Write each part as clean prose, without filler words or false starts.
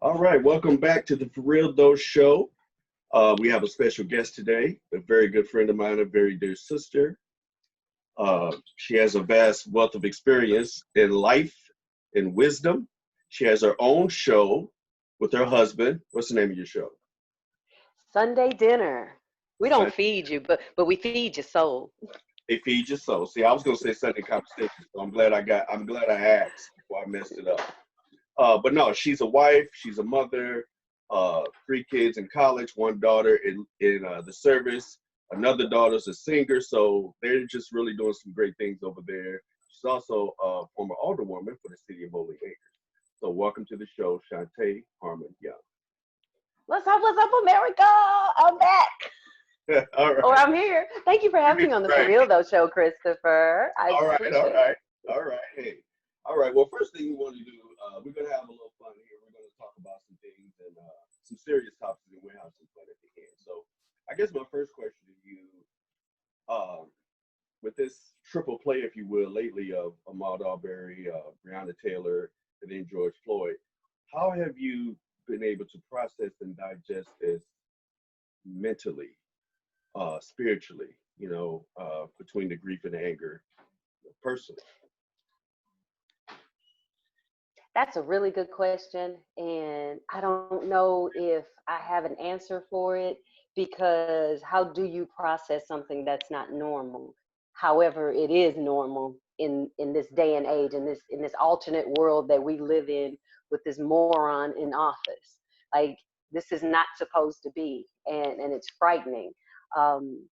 All right, welcome back to the 4RealTho show. We have a special guest today, a very good friend of mine, a very dear sister. She has a vast wealth of experience in life and wisdom. She has her own show with her husband. What's the name of your show? Sunday dinner. We don't Sun- feed you, but we feed your soul. They feed your soul. See, I was gonna say Sunday conversation, so I'm glad I asked before I messed it up. But no, she's a wife, she's a mother, three kids in college, one daughter in the service, another daughter's a singer, so they're just really doing some great things over there. She's also a former alderwoman for the city of Bowling Acres. So welcome to the show, Shonte Harmon Young. What's up, America? I'm back. All right. Or I'm here. Thank you for having me on the Right. 4RealTho show, Christopher. All right. Appreciate it. Hey. All right. Well, first thing we want to do, we're going to have a little fun here. We're going to talk about some things and some serious topics, and we'll have some fun at the end. So I guess my first question to you, with this triple play, if you will, lately of Ahmaud Arbery, Breonna Taylor, and then George Floyd, how have you been able to process and digest this mentally, spiritually, between the grief and the anger, personally? That's a really good question. And I don't know if I have an answer for it, because how do you process something that's not normal? However, it is normal in this day and age, in this alternate world that we live in with this moron in office. Like, this is not supposed to be, and it's frightening. Um,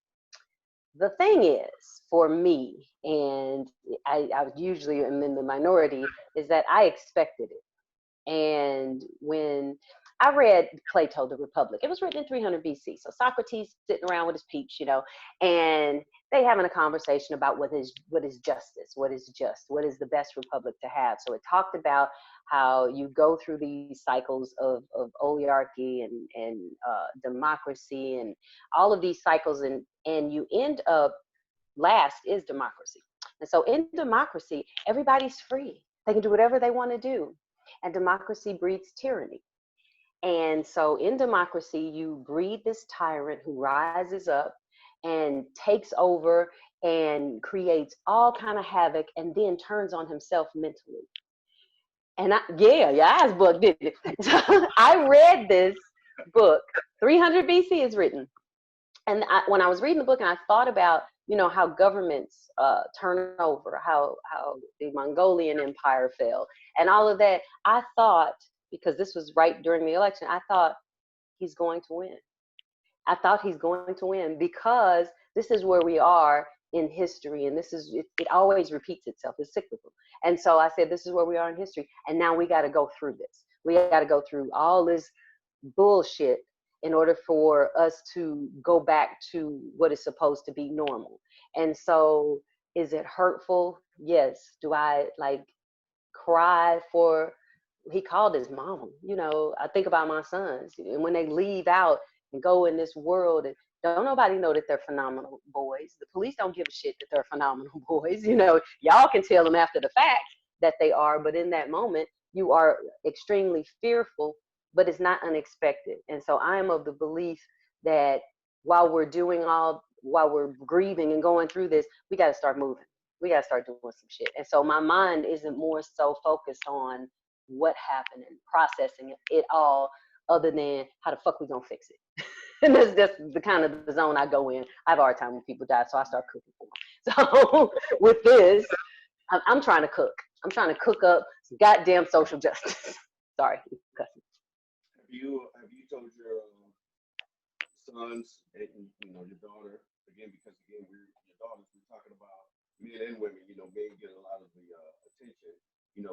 the thing is, for me, and I usually am in the minority, is that I expected it. And when I read Plato, the Republic, it was written in 300 BC. So Socrates sitting around with his peeps, and they having a conversation about what is justice, what is just, what is the best republic to have. So it talked about how you go through these cycles of oligarchy and democracy and all of these cycles, and you end up, last is democracy. And so in democracy, everybody's free. They can do whatever they want to do. And democracy breeds tyranny. And so in democracy, you breed this tyrant who rises up and takes over and creates all kind of havoc, and then turns on himself mentally. And your eyes book, didn't it? So I read this book, 300 BC is written. And when I was reading the book and I thought about, how governments turn over, how the Mongolian Empire fell, and all of that, I thought, because this was right during the election, I thought he's going to win. I thought he's going to win, because this is where we are in history, and it always repeats itself. It's cyclical. And so I said, this is where we are in history, and now we got to go through this. We got to go through all this bullshit in order for us to go back to what is supposed to be normal. And so, is it hurtful? Yes. Do I cry for, he called his mama? I think about my sons, and when they leave out and go in this world, and don't nobody know that they're phenomenal boys. The police don't give a shit that they're phenomenal boys. Y'all can tell them after the fact that they are, but in that moment, you are extremely fearful, but it's not unexpected. And so I am of the belief that while we're grieving and going through this, we got to start moving. We got to start doing some shit. And so my mind isn't more so focused on what happened and processing it all, other than how the fuck we gonna fix it. And that's just the kind of the zone I go in. I have a hard time when people die, so I start cooking for them. So with this, I'm trying to cook. I'm trying to cook up some goddamn social justice. Sorry. Have you told your sons and your daughter, again, because again your daughters, we're talking about men and women, men get a lot of the attention,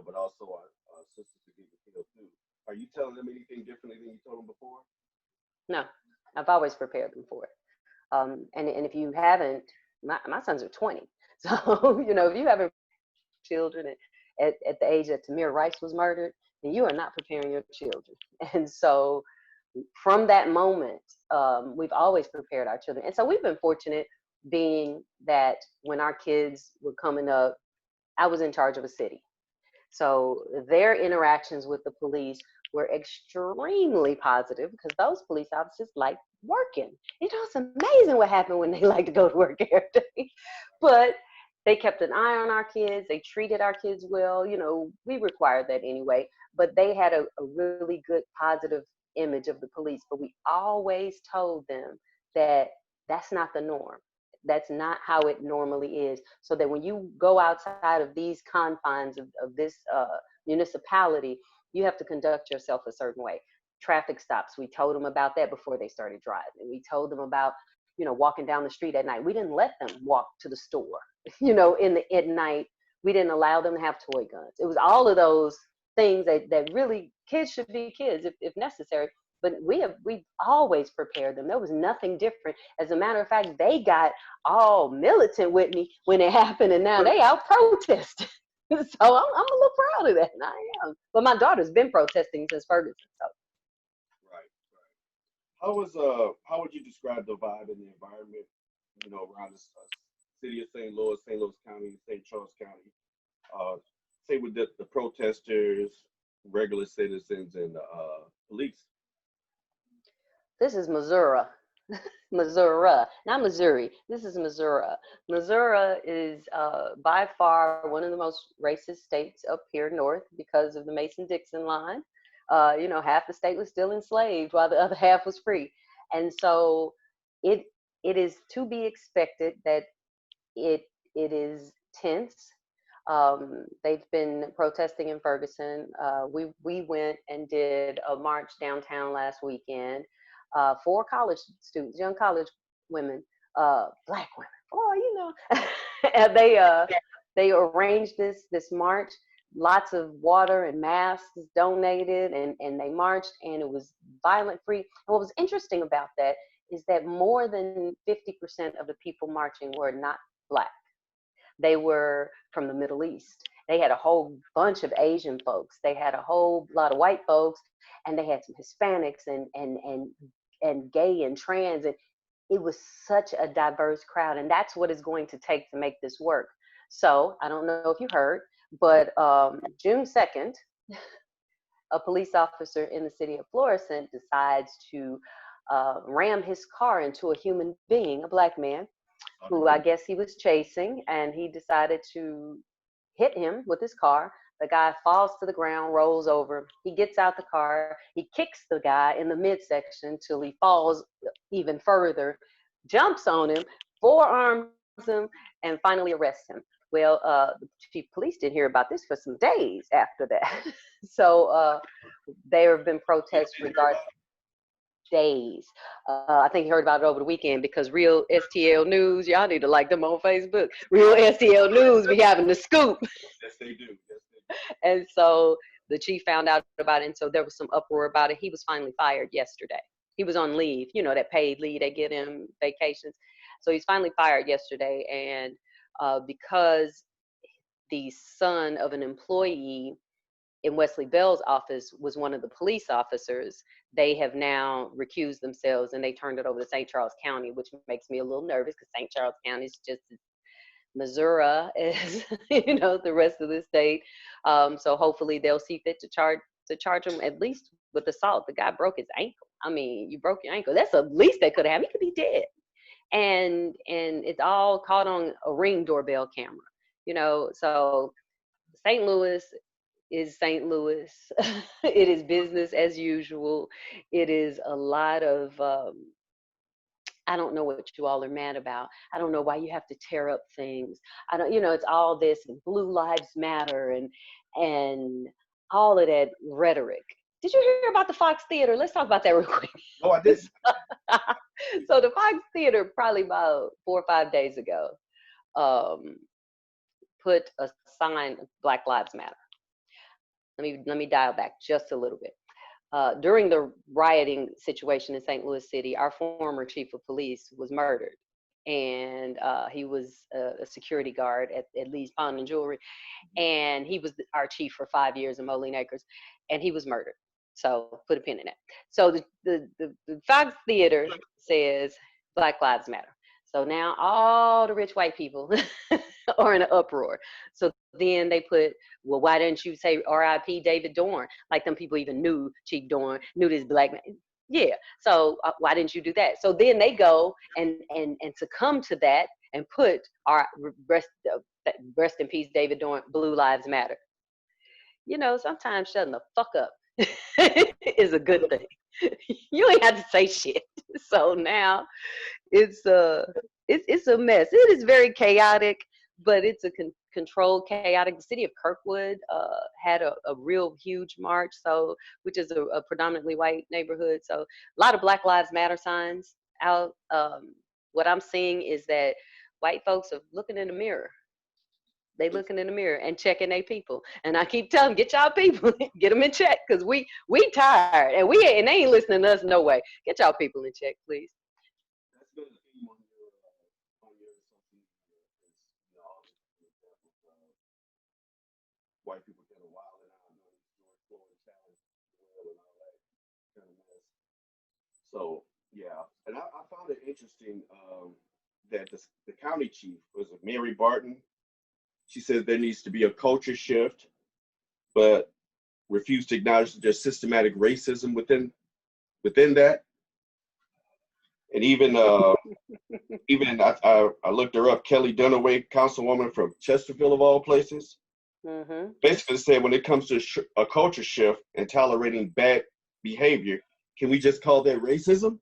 but also our sisters to get the feel too. Are you telling them anything differently than you told them before? No, I've always prepared them for it. And if you haven't, my sons are 20. So, if you haven't children at the age that Tamir Rice was murdered, then you are not preparing your children. And so from that moment, we've always prepared our children. And so we've been fortunate, being that when our kids were coming up, I was in charge of a city. So their interactions with the police were extremely positive because those police officers like working. You know, it's amazing what happened when they like to go to work every day. But they kept an eye on our kids. They treated our kids well. You know, we required that anyway. But they had a really good positive image of the police. But we always told them that that's not the norm. That's not how it normally is. So that when you go outside of these confines of this municipality, you have to conduct yourself a certain way. Traffic stops. We told them about that before they started driving. We told them about, you know, walking down the street at night. We didn't let them walk to the store, you know, at night. We didn't allow them to have toy guns. It was all of those things that really kids should be kids if necessary. But we've always prepared them. There was nothing different. As a matter of fact, they got all militant with me when it happened, and now they out protesting. So I'm a little proud of that, and I am. But my daughter's been protesting since Ferguson. So. Right. How would you describe the vibe and the environment, you know, around the city of St. Louis County, St. Charles County? Say with the protesters, regular citizens, and police. This is Missouri. Missouri, not Missouri. This is Missouri. Missouri is by far one of the most racist states up here north because of the Mason-Dixon line. You know, half the state was still enslaved while the other half was free. And so it is to be expected that it is tense. They've been protesting in Ferguson. We went and did a march downtown last weekend. For college students, young college women, black women. Oh, you know, and they arranged this march. Lots of water and masks donated, and they marched, and it was violent free. And what was interesting about that is that more than 50% of the people marching were not black. They were from the Middle East. They had a whole bunch of Asian folks. They had a whole lot of white folks, and they had some Hispanics and gay and trans. And it was such a diverse crowd. And that's what it's going to take to make this work. So I don't know if you heard, but June 2nd, a police officer in the city of Florissant decides to ram his car into a human being, a black man, who I guess he was chasing, and he decided to hit him with his car. The guy falls to the ground, rolls over. He gets out the car. He kicks the guy in the midsection till he falls even further, jumps on him, forearms him, and finally arrests him. Well, the chief of police didn't hear about this for some days after that. So there have been protests regarding days. I think you heard about it over the weekend because Real STL News, y'all need to like them on Facebook. Real STL News be having the scoop. Yes, they do. And so the chief found out about it, and so there was some uproar about it. He was finally fired yesterday. He was on leave, you know, that paid leave they get him, vacations. So he's finally fired yesterday, and because the son of an employee in Wesley Bell's office was one of the police officers, they have now recused themselves and they turned it over to St. Charles County, which makes me a little nervous because St. Charles County is just Missouri as you know the rest of the state. So hopefully they'll see fit to charge him at least with assault. The guy broke his ankle. I mean, you broke your ankle. That's the least they could have. He could be dead. And it's all caught on a Ring doorbell camera. You know, so St. Louis is St. Louis. It is business as usual. It is a lot of I don't know what you all are mad about. I don't know why you have to tear up things. I don't, you know, it's all this and Blue Lives Matter and all of that rhetoric. Did you hear about the Fox Theater? Let's talk about that real quick. Oh, I did. So the Fox Theater, probably about 4 or 5 days ago, put a sign of Black Lives Matter. Let me dial back just a little bit. During the rioting situation in St. Louis City, our former chief of police was murdered. And he was a security guard at Lee's Pawn and Jewelry. And he was our chief for 5 years in Moline Acres. And he was murdered. So put a pin in it. So the Fox Theater says Black Lives Matter. So now all the rich white people or in an uproar. So then they put, well, why didn't you say R.I.P. David Dorn? Like them people even knew Chief Dorn, knew this black man. Yeah. So why didn't you do that? So then they go and succumb to that and put our rest in peace, David Dorn, Blue Lives Matter. You know, sometimes shutting the fuck up is a good thing. You ain't have to say shit. So now it's it's a mess. It is very chaotic, but it's a controlled chaotic. The city of Kirkwood had a real huge march, so which is a predominantly white neighborhood. So a lot of Black Lives Matter signs out. What I'm seeing is that white folks are looking in the mirror. They looking in the mirror and checking their people. And I keep telling them, get y'all people, get them in check, because we tired and they ain't listening to us no way. Get y'all people in check, please. That's been the theme on your social media is, you know, all the examples of white people that are wild and out doing George Floyd challenge and all that kind of mess. So yeah, and I found it interesting that the county chief was Mary Barton. She said there needs to be a culture shift, but refused to acknowledge that there's systematic racism within that. And even I looked her up, Kelly Dunaway, councilwoman from Chesterfield of all places, basically said when it comes to a culture shift and tolerating bad behavior, can we just call that racism?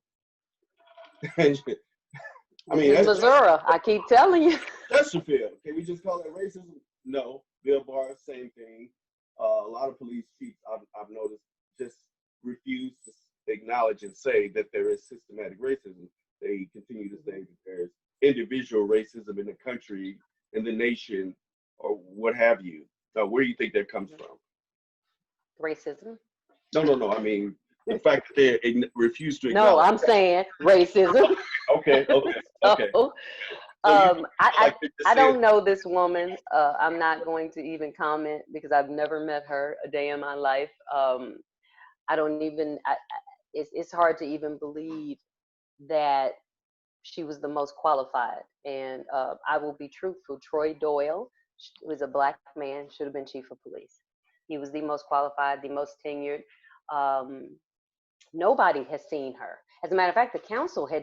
I mean, that's Missouri. I keep telling you. Chesterfield. Can we just call that racism? No. Bill Barr, same thing. A lot of police chiefs I've noticed just refuse to acknowledge and say that there is systematic racism. They continue to say that there's individual racism in the country, in the nation, or what have you. Now, where do you think that comes from? Racism. No. I mean, the fact that they refuse to acknowledge. No, I'm saying racism. Okay. So, I don't know this woman. I'm not going to even comment because I've never met her a day in my life. I don't even. It's hard to even believe that she was the most qualified. And I will be truthful. Troy Doyle was a black man, should have been chief of police. He was the most qualified, the most tenured. Nobody has seen her. As a matter of fact,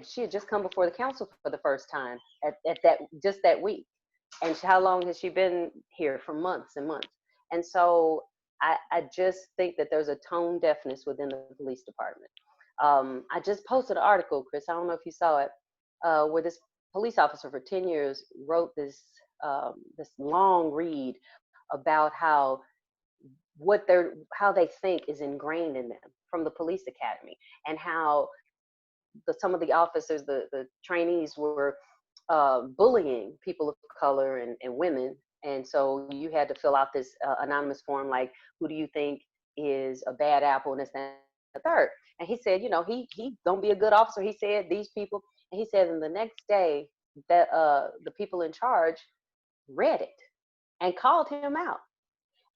she had just come before the council for the first time at that week. And how long has she been here? For months and months. And so I just think that there's a tone deafness within the police department. I just posted an article, Chris, I don't know if you saw it, where this police officer for 10 years wrote this long read about how they think is ingrained in them from the police academy, and how some of the officers, the trainees, were bullying people of color and women. And so you had to fill out this anonymous form like, who do you think is a bad apple, and this and the third. And he said, you know, he don't be a good officer. He said these people, and he said, and the next day that the people in charge read it and called him out.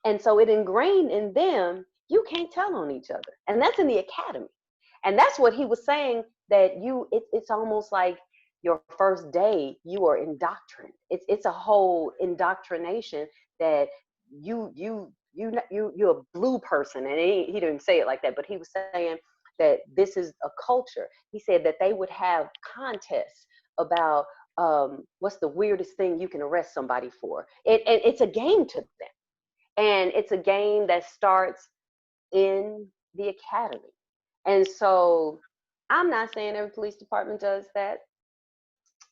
And so it ingrained in them, you can't tell on each other. And that's in the academy. And that's what he was saying, that it's almost like your first day, you are indoctrinated. It's a whole indoctrination that you're a blue person. And he didn't say it like that, but he was saying that this is a culture. He said that they would have contests about what's the weirdest thing you can arrest somebody for. It's a game to them. And it's a game that starts in the academy. And so I'm not saying every police department does that.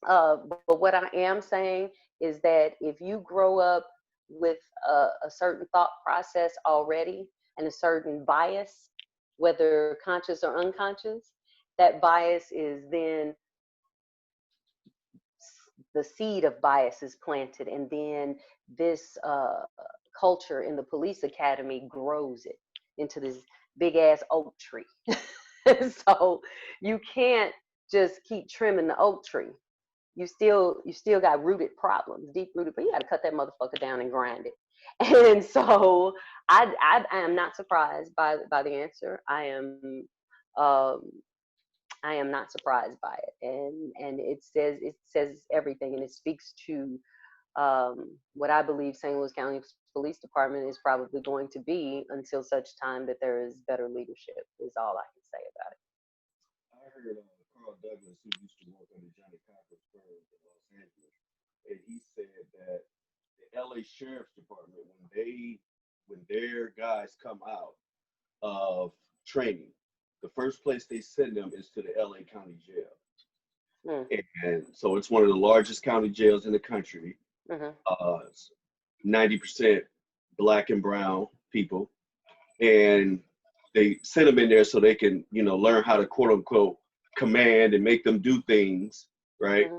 But what I am saying is that if you grow up with a certain thought process already and a certain bias, whether conscious or unconscious, that bias is then the seed of bias is planted, and then this culture in the police academy grows it into this big ass oak tree. So you can't just keep trimming the oak tree. You still got rooted problems, deep rooted, but you got to cut that motherfucker down and grind it. And so I am not surprised by the answer. I am not surprised by it, and it says everything, and it speaks to what I believe St. Louis County Police Department is probably going to be until such time that there is better leadership, is all I can say about it. I heard Carl Douglas, who used to work under Johnny Copper's firm in Los Angeles, and he said that the LA Sheriff's Department, when their guys come out of training, the first place they send them is to the LA County Jail. And so it's one of the largest county jails in the country. 90% black and brown people, and they send them in there so they can, learn how to quote unquote command and make them do things, right?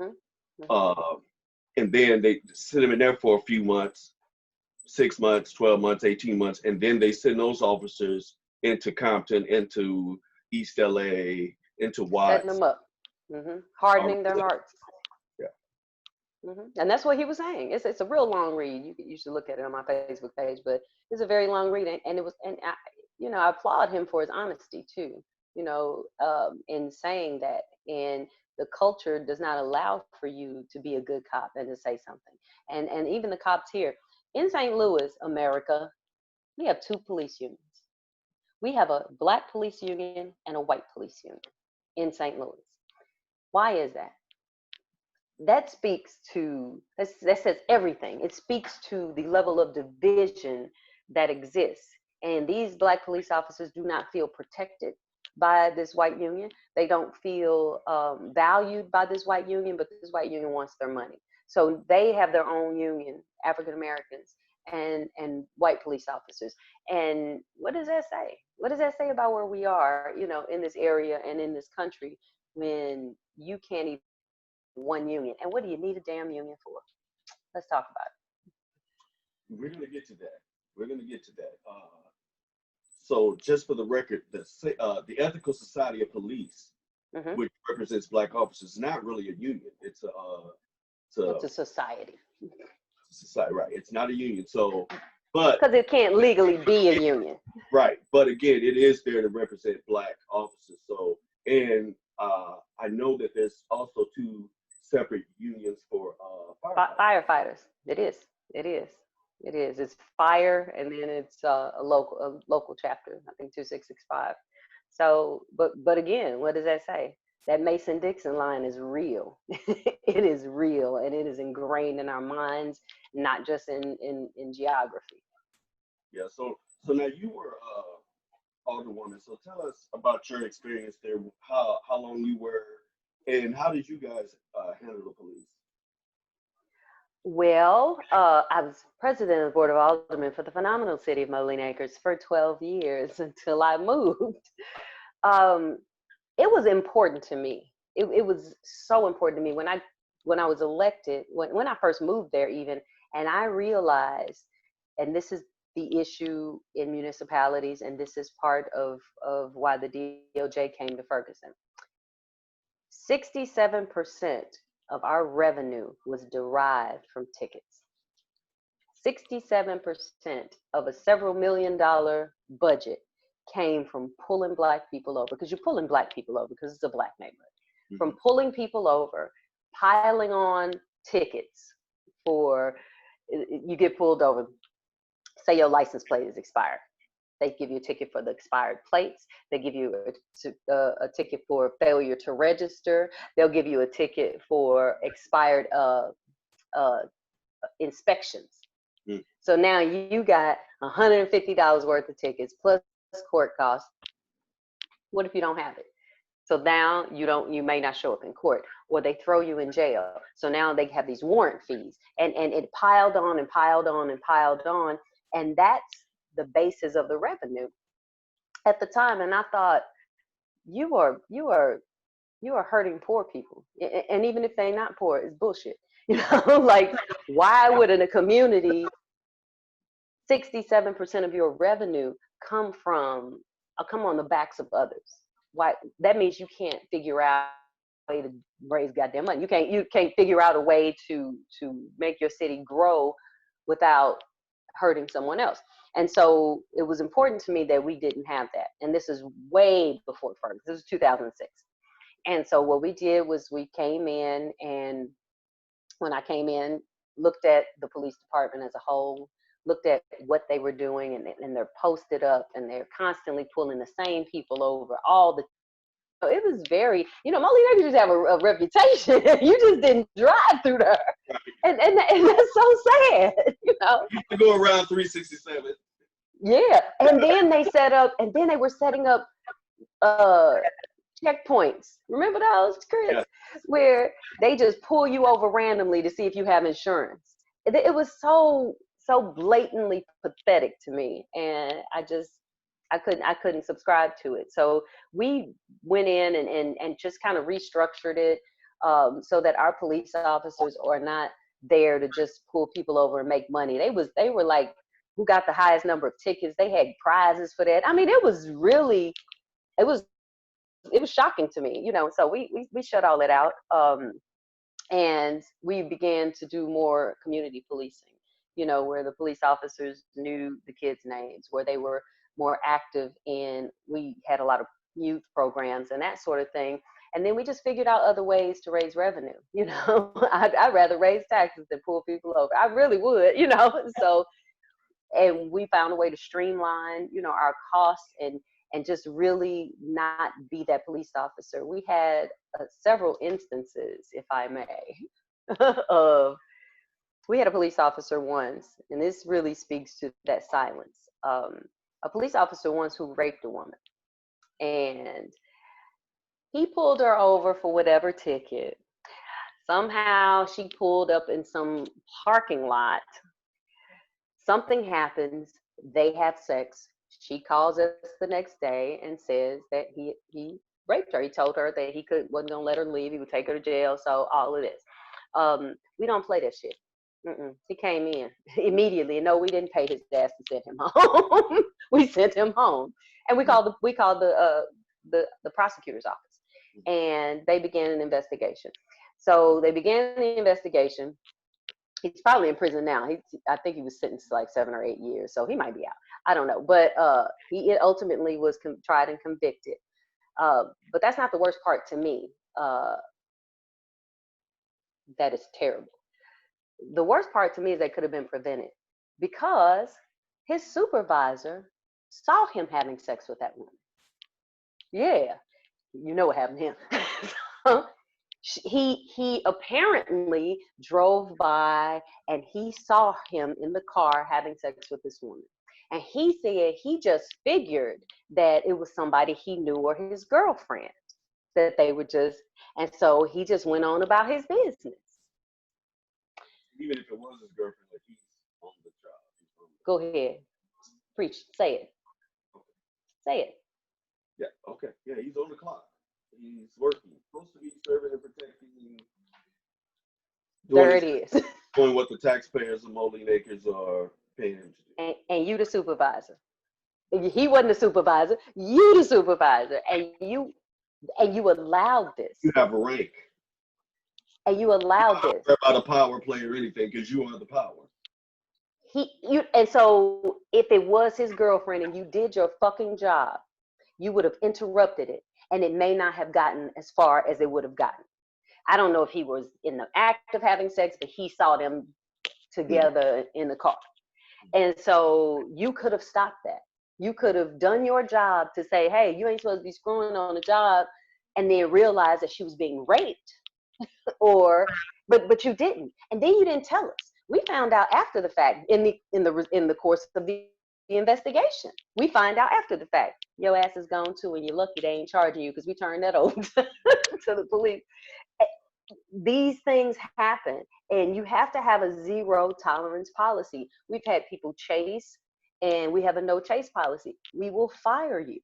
And then they send them in there for a few months, 6 months, 12 months, 18 months, and then they send those officers into Compton, into East LA, into Watts. Setting them up, hardening their hearts. Yeah. And that's what he was saying. It's a real long read. You should look at it on my Facebook page, but it's a very long read, and it was, and I applaud him for his honesty too. In saying that, and the culture does not allow for you to be a good cop and to say something. And even the cops here in St. Louis, America, we have two police unions. We have a black police union and a white police union in St. Louis. Why is that? That speaks to, that says everything. It speaks to the level of division that exists. And these black police officers do not feel protected by this white union. They don't feel valued by this white union, but this white union wants their money. So they have their own union, African Americans and white police officers. And what does that say? What does that say about where we are, in this area and in this country, when you can't even one union? And what do you need a damn union for? Let's talk about it. We're going to get to that. So just for the record, the Ethical Society of Police, which represents black officers, is not really a union. It's a society. Society, right? It's not a union. So, but because it can't legally be a union, right? But again, it is there to represent black officers. So, and I know that there's also two separate unions for firefighters. It is. It's fire, and then it's a local chapter. I think 2665. So, but again, what does that say? That Mason-Dixon line is real. It is real, and it is ingrained in our minds, not just in geography. Yeah. So now you were Alderwoman. So tell us about your experience there. How long you were, and how did you guys handle the police? Well, I was president of the Board of Aldermen for the phenomenal city of Moline Acres for 12 years until I moved. It was important to me. It was so important to me when I was elected, when I first moved there even, and I realized, and this is the issue in municipalities, and this is part of why the DOJ came to Ferguson. 67% of our revenue was derived from tickets. 67% of a several $million budget came from pulling black people over, because you're pulling black people over because it's a black neighborhood. From pulling people over, piling on tickets for, you get pulled over, say your license plate is expired. They give you a ticket for the expired plates. They give you a ticket for failure to register. They'll give you a ticket for expired inspections. So now you got $150 worth of tickets plus court costs. What if you don't have it? So now you may not show up in court, or they throw you in jail. So now they have these warrant fees, and it piled on and piled on and piled on, and that's the basis of the revenue at the time. And I thought, you are hurting poor people, and even if they're not poor, it's bullshit. Like, why would in a community 67% of your revenue come on the backs of others? Why? That means you can't figure out a way to raise goddamn money. You can't figure out a way to make your city grow without hurting someone else. And so it was important to me that we didn't have that. And this is way before Ferguson. This was 2006. And so what we did was we came in, and when I came in, looked at the police department as a whole, looked at what they were doing, and they're posted up, and they're constantly pulling the same people over all the. It was very, Molly niggas just have a reputation. You just didn't drive through there, and that's so sad, To go around 367. Yeah, and then they were setting up checkpoints. Remember those, Chris? Yeah. Where they just pull you over randomly to see if you have insurance. It was so blatantly pathetic to me, and I couldn't subscribe to it. So we went in and just kind of restructured it so that our police officers are not there to just pull people over and make money. They were like, who got the highest number of tickets? They had prizes for that. I mean, it was shocking to me, So we shut all that out, and we began to do more community policing, where the police officers knew the kids' names, where they were more active in. We had a lot of youth programs and that sort of thing, and then we just figured out other ways to raise revenue. I'd rather raise taxes than pull people over. I really would, So. And we found a way to streamline, our costs and just really not be that police officer. We had several instances, if I may, we had a police officer once, and this really speaks to that silence. A police officer once who raped a woman, and he pulled her over for whatever ticket. Somehow she pulled up in some parking lot. Something happens, they have sex. She calls us the next day and says that he raped her. He told her that wasn't gonna let her leave. He would take her to jail. So all of this, we don't play that shit. He came in immediately. No, we didn't pay his ass to send him home. We sent him home, and we called the prosecutor's office, and they began an investigation. So they began the investigation. He's probably in prison now. I think he was sentenced to like 7 or 8 years, so he might be out. I don't know, but he ultimately was tried and convicted. But that's not the worst part to me. That is terrible. The worst part to me is they could have been prevented because his supervisor saw him having sex with that woman. Yeah, you know what happened to him. He apparently drove by and he saw him in the car having sex with this woman. And he said he just figured that it was somebody he knew or his girlfriend, that they were just, and so he just went on about his business. Even if it was his girlfriend, like he's on the job. Go ahead. Preach. Say it. Okay. Say it. Yeah, okay. Yeah, he's on the clock. He's working. He's supposed to be serving and protecting. There it is. Doing what the taxpayers of Moline Acres are paying him to do. And you the supervisor. He wasn't the supervisor. You the supervisor. And you allowed this. You have a rank. And you allowed this. You're not a power play or anything because you are the power. And so if it was his girlfriend and you did your fucking job, you would have interrupted it, and it may not have gotten as far as it would have gotten. I don't know if he was in the act of having sex, but he saw them together in the car. And so you could have stopped that. You could have done your job to say, hey, you ain't supposed to be screwing on the job, and then realize that she was being raped. But you didn't, and then you didn't tell us. We found out after the fact in the course of the investigation. We find out after the fact. Your ass is gone too, and you're lucky they ain't charging you because we turned that over to the police. These things happen, and you have to have a zero tolerance policy. We've had people chase, and we have a no chase policy. We will fire you,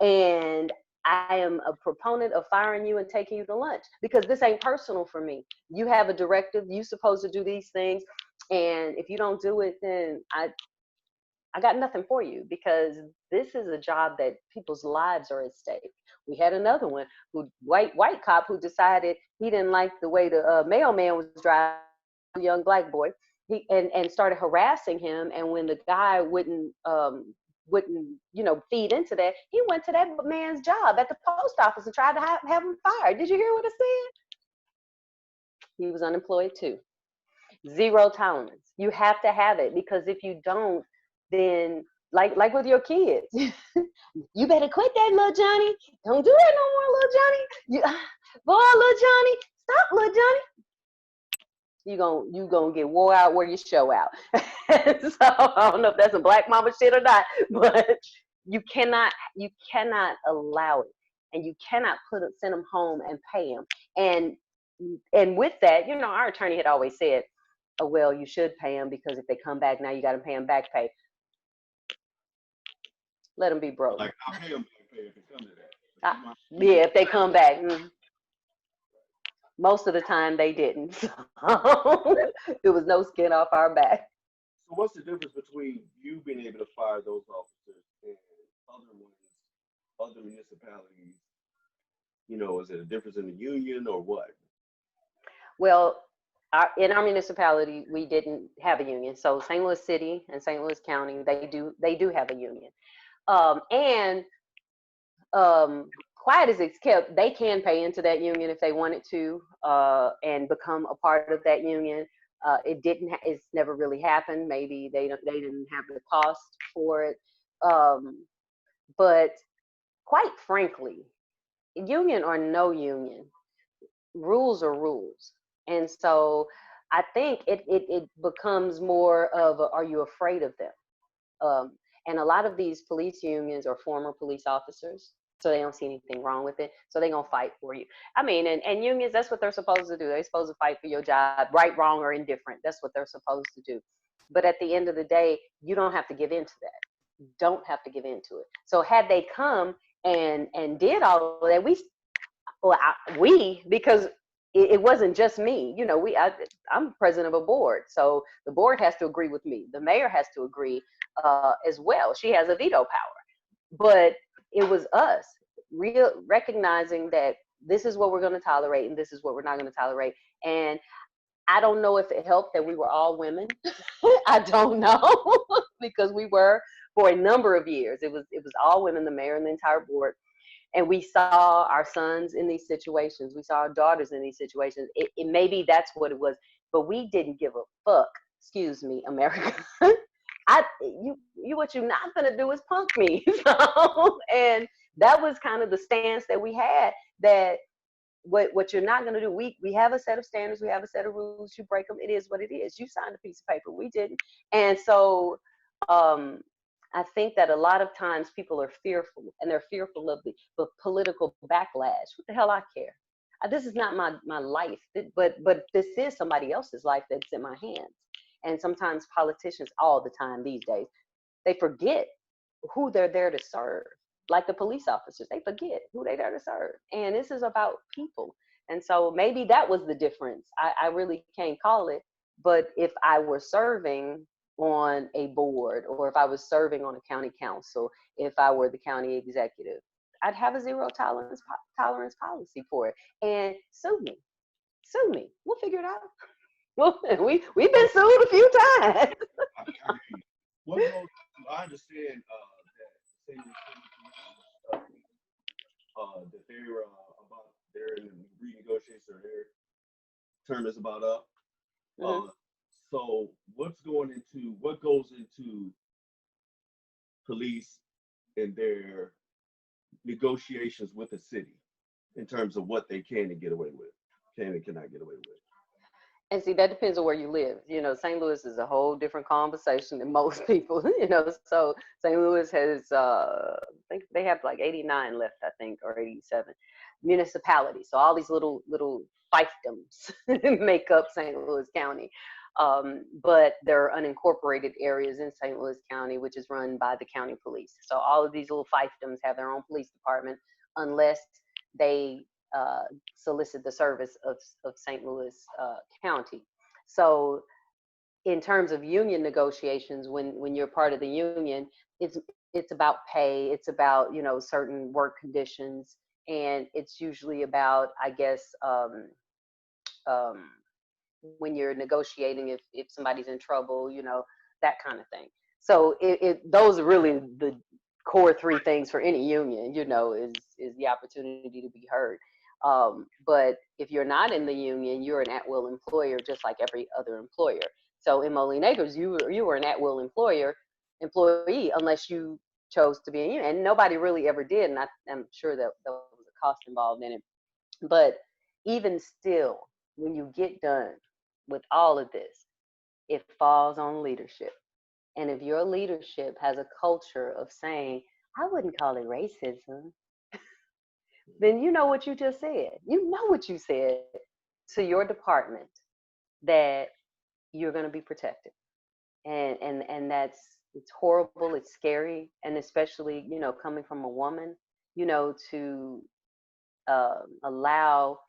and I am a proponent of firing you and taking you to lunch because this ain't personal for me. You have a directive. You're supposed to do these things. And if you don't do it, then I got nothing for you because this is a job that people's lives are at stake. We had another one white cop who decided he didn't like the way the mailman was driving, a young black boy, and started harassing him. And when the guy wouldn't feed into that, he went to that man's job at the post office and tried to have him fired. Did you hear what I said? He was unemployed too. Zero tolerance. You have to have it, because if you don't, then like with your kids, you better quit that, little Johnny. Don't do that no more, little Johnny. You, boy, little Johnny, stop, little Johnny. You gonna get wore out where you show out. So I don't know if that's a black mama shit or not, but you cannot allow it, and you cannot send them home and pay them. And with that, our attorney had always said, oh, well, you should pay them, because if they come back now, you got to pay them back pay. Let them be broke. Like, I'll pay them back pay if it comes to that. Yeah, if they come back. Most of the time they didn't. So there was no skin off our back. So what's the difference between you being able to fire those officers and other ones, other municipalities? Is it a difference in the union or what? Well, in our municipality, we didn't have a union. So St. Louis City and St. Louis County, they do have a union. And quiet as it's kept, they can pay into that union if they wanted to, and become a part of that union. It's never really happened. Maybe they didn't have the cost for it. But quite frankly, union or no union, rules are rules. And so I think it becomes more of are you afraid of them? And a lot of these police unions are former police officers, so they don't see anything wrong with it. So they're going to fight for you. I mean, and unions, that's what they're supposed to do. They're supposed to fight for your job, right, wrong, or indifferent. That's what they're supposed to do. But at the end of the day, you don't have to give in to that. You don't have to give in to it. So had they come and did all of that, because it wasn't just me. I'm president of a board, so the board has to agree with me. The mayor has to agree as well. She has a veto power. But it was us recognizing that this is what we're going to tolerate and this is what we're not going to tolerate. And I don't know if it helped that we were all women. I don't know, because we were for a number of years. It was all women, the mayor and the entire board. And we saw our sons in these situations. We saw our daughters in these situations. It maybe that's what it was, but we didn't give a fuck. Excuse me, America. What you're not gonna do is punk me. So, and that was kind of the stance that we had. That what you're not gonna do. We have a set of standards. We have a set of rules. You break them, it is what it is. You signed a piece of paper. We didn't. And so, I think that a lot of times people are fearful, and they're fearful of the political backlash. What the hell I care? This is not my life, but this is somebody else's life that's in my hands. And sometimes politicians, all the time these days, they forget who they're there to serve. Like the police officers, they forget who they're there to serve. And this is about people. And so maybe that was the difference. I really can't call it. But if I were serving on a board, or if I was serving on a county council, if I were the county executive, I'd have a zero tolerance policy for it. And sue me. We'll figure it out. Well, we've been sued a few times. I understand that they're in the renegotiation, or their term is about up. Mm-hmm. So what goes into police and their negotiations with the city in terms of what they can and get away with, can and cannot get away with? And see, that depends on where you live. St. Louis is a whole different conversation than most people, So St. Louis has, I think they have like 89 left, I think, or 87 municipalities. So all these little fiefdoms make up St. Louis County. But there are unincorporated areas in St. Louis County, which is run by the county police. So all of these little fiefdoms have their own police department, unless they solicit the service of St. Louis County. So in terms of union negotiations, when you're part of the union, it's about pay, it's about certain work conditions, and it's usually about, I guess, when you're negotiating, if somebody's in trouble, that kind of thing. So those are really the core three things for any union, is the opportunity to be heard. But if you're not in the union, you're an at-will employer, just like every other employer. So in Moline Acres, you were an at-will employee, unless you chose to be in union, and nobody really ever did. And I'm sure that there was a cost involved in it. But even still, when you get done with all of this, it falls on leadership. And if your leadership has a culture of saying, I wouldn't call it racism, then you know what you just said. You know what you said to your department, that you're going to be protected. And that's, it's horrible, it's scary, and especially, coming from a woman, to allow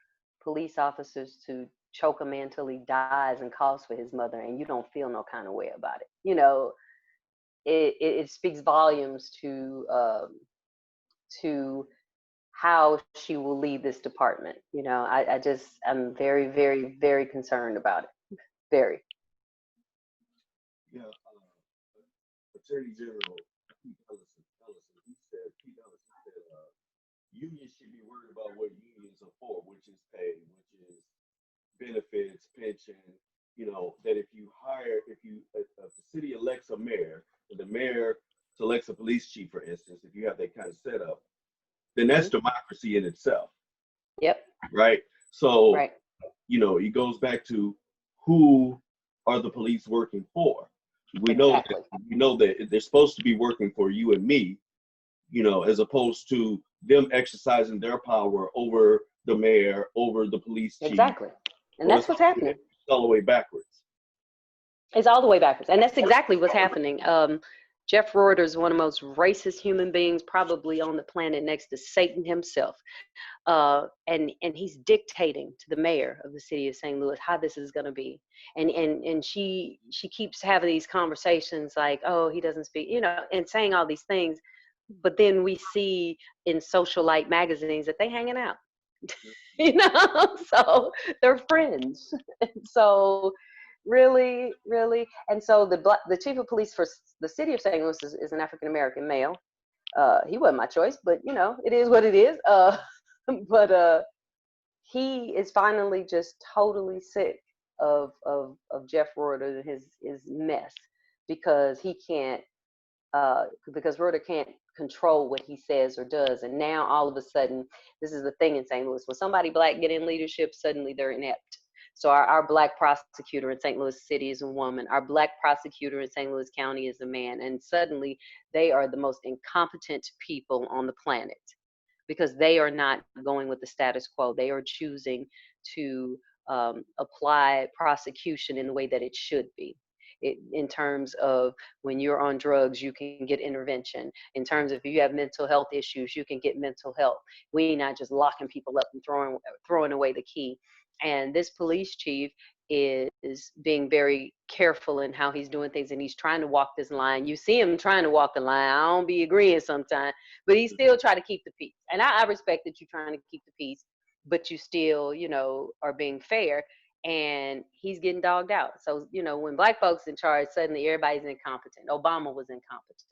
police officers to choke a man till he dies and calls for his mother, and you don't feel no kind of way about it. It speaks volumes to how she will lead this department. I'm very, very, very concerned about it. Very. Yeah, Attorney General Pete Ellison, he said, unions should be worried about what unions are for, which is pay, which is benefits, pension. That if the city elects a mayor, and the mayor selects a police chief, for instance, if you have that kind of setup, then that's democracy in itself. Yep. Right. So, right. It goes back to who are the police working for? We Exactly. know that they're supposed to be working for you and me, as opposed to them exercising their power over the mayor, over the police chief. Exactly. And that's what's happening. It's all the way backwards. It's all the way backwards. And that's exactly what's happening. Jeff Reuter is one of the most racist human beings probably on the planet, next to Satan himself. And he's dictating to the mayor of the city of St. Louis how this is going to be. And she keeps having these conversations like, oh, he doesn't speak, and saying all these things. But then we see in socialite magazines that they hanging out, so they're friends. So really, really. And so the chief of police for the city of St. Louis is an African-American male. He wasn't my choice, but it is what it is. But he is finally just totally sick of Jeff Reuter and his mess, because he can't, because Reuter can't control what he says or does. And now all of a sudden, this is the thing in St. Louis, when somebody Black get in leadership, suddenly they're inept. So our Black prosecutor in St. Louis City is a woman. Our Black prosecutor in St. Louis County is a man. And suddenly they are the most incompetent people on the planet, because they are not going with the status quo. They are choosing to apply prosecution in the way that it should be. In terms of when you're on drugs, you can get intervention. In terms of if you have mental health issues, you can get mental health. We're not just locking people up and throwing away the key. And this police chief is being very careful in how he's doing things, and he's trying to walk this line. You see him trying to walk the line. I don't be agreeing sometimes, but he still try to keep the peace. And I respect that you're trying to keep the peace, but you still, are being fair. And he's getting dogged out. So, when Black folks in charge, suddenly everybody's incompetent. Obama was incompetent,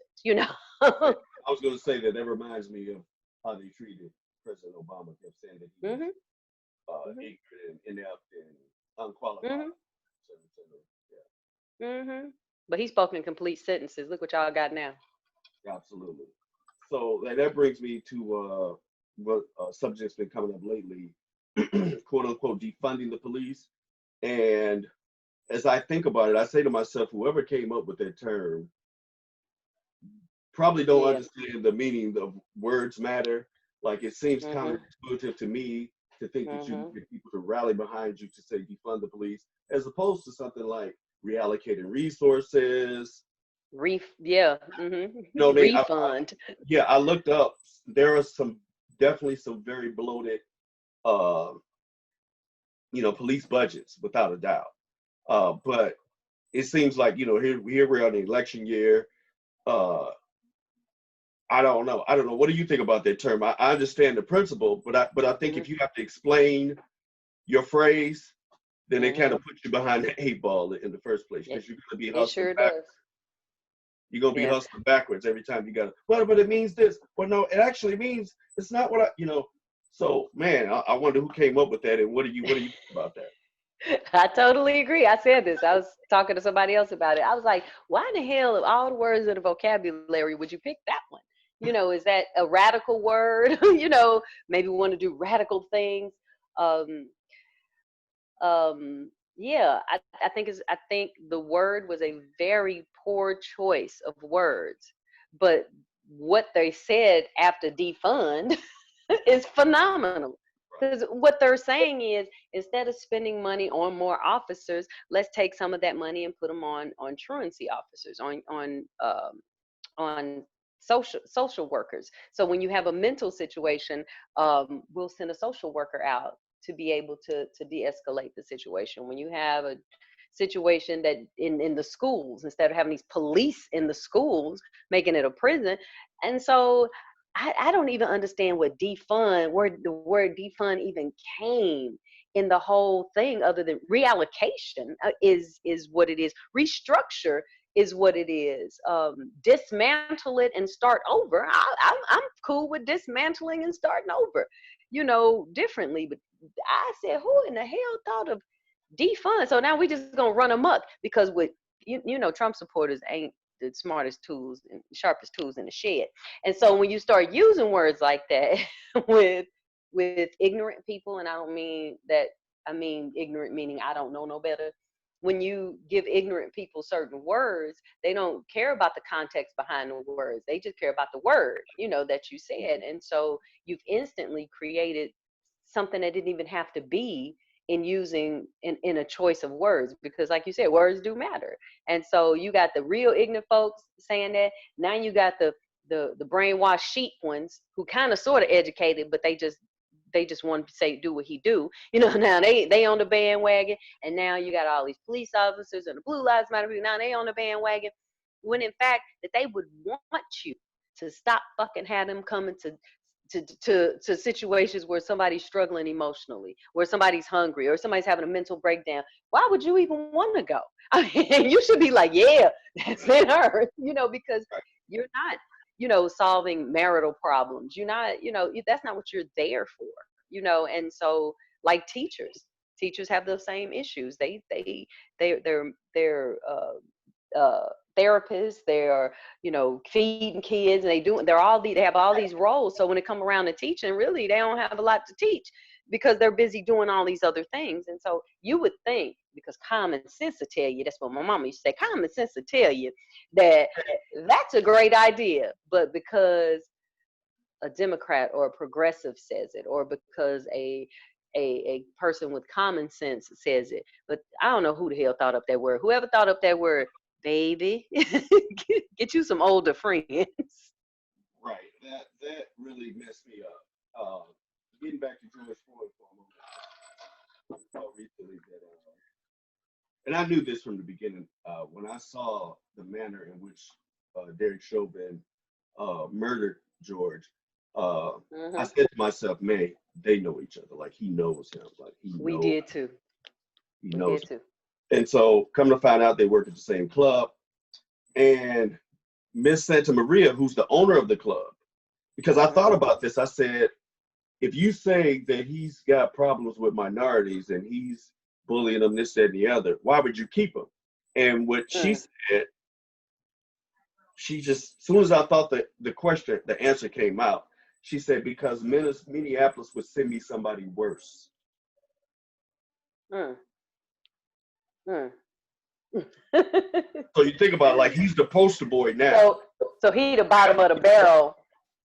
I was going to say that reminds me of how they treated President Obama. Kept saying that he was ignorant and inept and unqualified. But he's spoken in complete sentences. Look what y'all got now. Absolutely. So that brings me to what subject's been coming up lately, quote unquote, defunding the police. And as I think about it, I say to myself, whoever came up with that term probably don't understand the meaning of words matter. Like, it seems counterintuitive to me to think that you get people to rally behind you to say defund the police, as opposed to something like reallocating resources. Refund. I looked up. There are definitely some very bloated police budgets, without a doubt. But it seems like, here we're on the election year. I don't know. What do you think about that term? I understand the principle, but I think if you have to explain your phrase, then it kind of puts you behind the 8 ball in the first place, because you're going to be hustling backwards. You're going to be hustling backwards every time you got to, but it means this. Well, no, it actually means it's not what So, man, I wonder who came up with that, and what do you think about that? I totally agree. I said this. I was talking to somebody else about it. I was like, why in the hell of all the words in the vocabulary would you pick that one? Is that a radical word? Maybe we want to do radical things. Um, yeah, I think the word was a very poor choice of words, but what they said after defund is phenomenal. Because what they're saying is, instead of spending money on more officers, let's take some of that money and put them on truancy officers, on social workers. So when you have a mental situation, we'll send a social worker out to be able to de-escalate the situation. When you have a situation that in the schools, instead of having these police in the schools, making it a prison. And so I don't even understand what defund, where the word defund even came in the whole thing, other than reallocation is what it is. Restructure is what it is. Dismantle it and start over. I'm cool with dismantling and starting over, differently. But I said, who in the hell thought of defund? So now we just gonna run amok because with Trump supporters ain't the smartest tools and sharpest tools in the shed. And so when you start using words like that with ignorant people, and I mean ignorant meaning I don't know no better. When you give ignorant people certain words, they don't care about the context behind the words. They just care about the word, that you said. And so you've instantly created something that didn't even have to be in using in a choice of words, because like you said, words do matter. And so you got the real ignorant folks saying that. Now you got the brainwashed sheep ones who kind of sort of educated, but they just want to say do what he do. Now they on the bandwagon, and now you got all these police officers and the Blue Lives Matter people. Now they on the bandwagon, when in fact that they would want you to stop fucking have them coming to situations where somebody's struggling emotionally, where somebody's hungry, or somebody's having a mental breakdown. Why would you even want to go? I mean, you should be like, yeah, that's in her, because you're not, solving marital problems. You're not, that's not what you're there for, and so like teachers have those same issues. They're therapists, they're feeding kids, and they have all these roles. So when it come around to teaching, really they don't have a lot to teach because they're busy doing all these other things. And so you would think, because common sense will tell you, that's what my mama used to say, common sense will tell you that that's a great idea, but because a Democrat or a progressive says it, or because a person with common sense says it. But I don't know who the hell thought up that word. Whoever thought up that word, baby, get you some older friends. Right. That really messed me up. Getting back to George Floyd for a moment, I saw recently that, and I knew this from the beginning. When I saw the manner in which Derek Chauvin murdered George, I said to myself, man, they know each other. Like, he knows him. Like, We did too. He knows him. And so, come to find out, they work at the same club. And Miss Santa Maria, who's the owner of the club, because I thought about this, I said, if you say that he's got problems with minorities and he's bullying them, this, that, and the other, why would you keep him? And what she said, she just, as soon as I thought that the answer came out, she said, because Minneapolis would send me somebody worse. So you think about it, like, he's the poster boy now. So he the bottom of the barrel.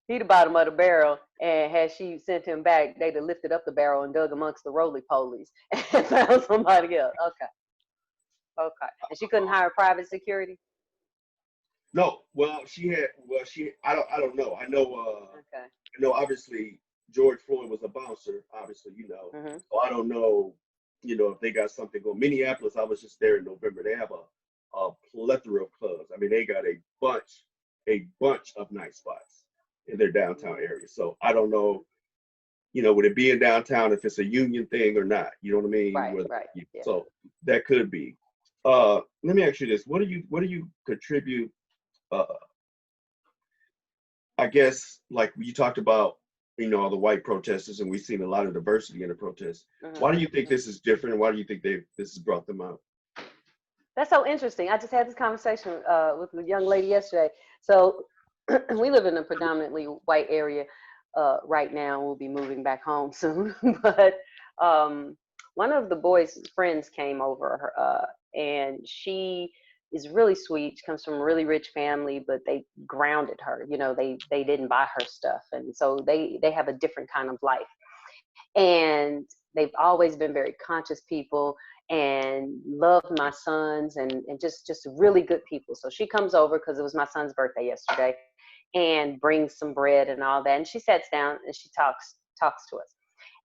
He the bottom of the barrel, and had she sent him back, they'd have lifted up the barrel and dug amongst the roly-polies and found somebody else. Okay. And she couldn't hire private security? No. I don't know. I know obviously George Floyd was a bouncer, obviously, So I don't know, if they got something going. Minneapolis, I was just there in November. They have a plethora of clubs. I mean, they got a bunch of nice spots in their downtown area. So I don't know, would it be in downtown if it's a union thing or not? You know what I mean? Right. Yeah. So that could be. Let me ask you this: what do you contribute? I guess, like you talked about you know, all the white protesters, and we've seen a lot of diversity in the protests. Why do you think Mm-hmm. this is different? Why do you think this has brought them out? That's so interesting. I just had this conversation with a young lady yesterday. So we live in a predominantly white area right now. We'll be moving back home soon. But one of the boys' friends came over, and she is really sweet. She comes from a really rich family, but they grounded her. You know, they didn't buy her stuff, and so they have a different kind of life. And they've always been very conscious people and loved my sons and just really good people. So she comes over because it was my son's birthday yesterday and brings some bread and all that. And she sits down and she talks to us.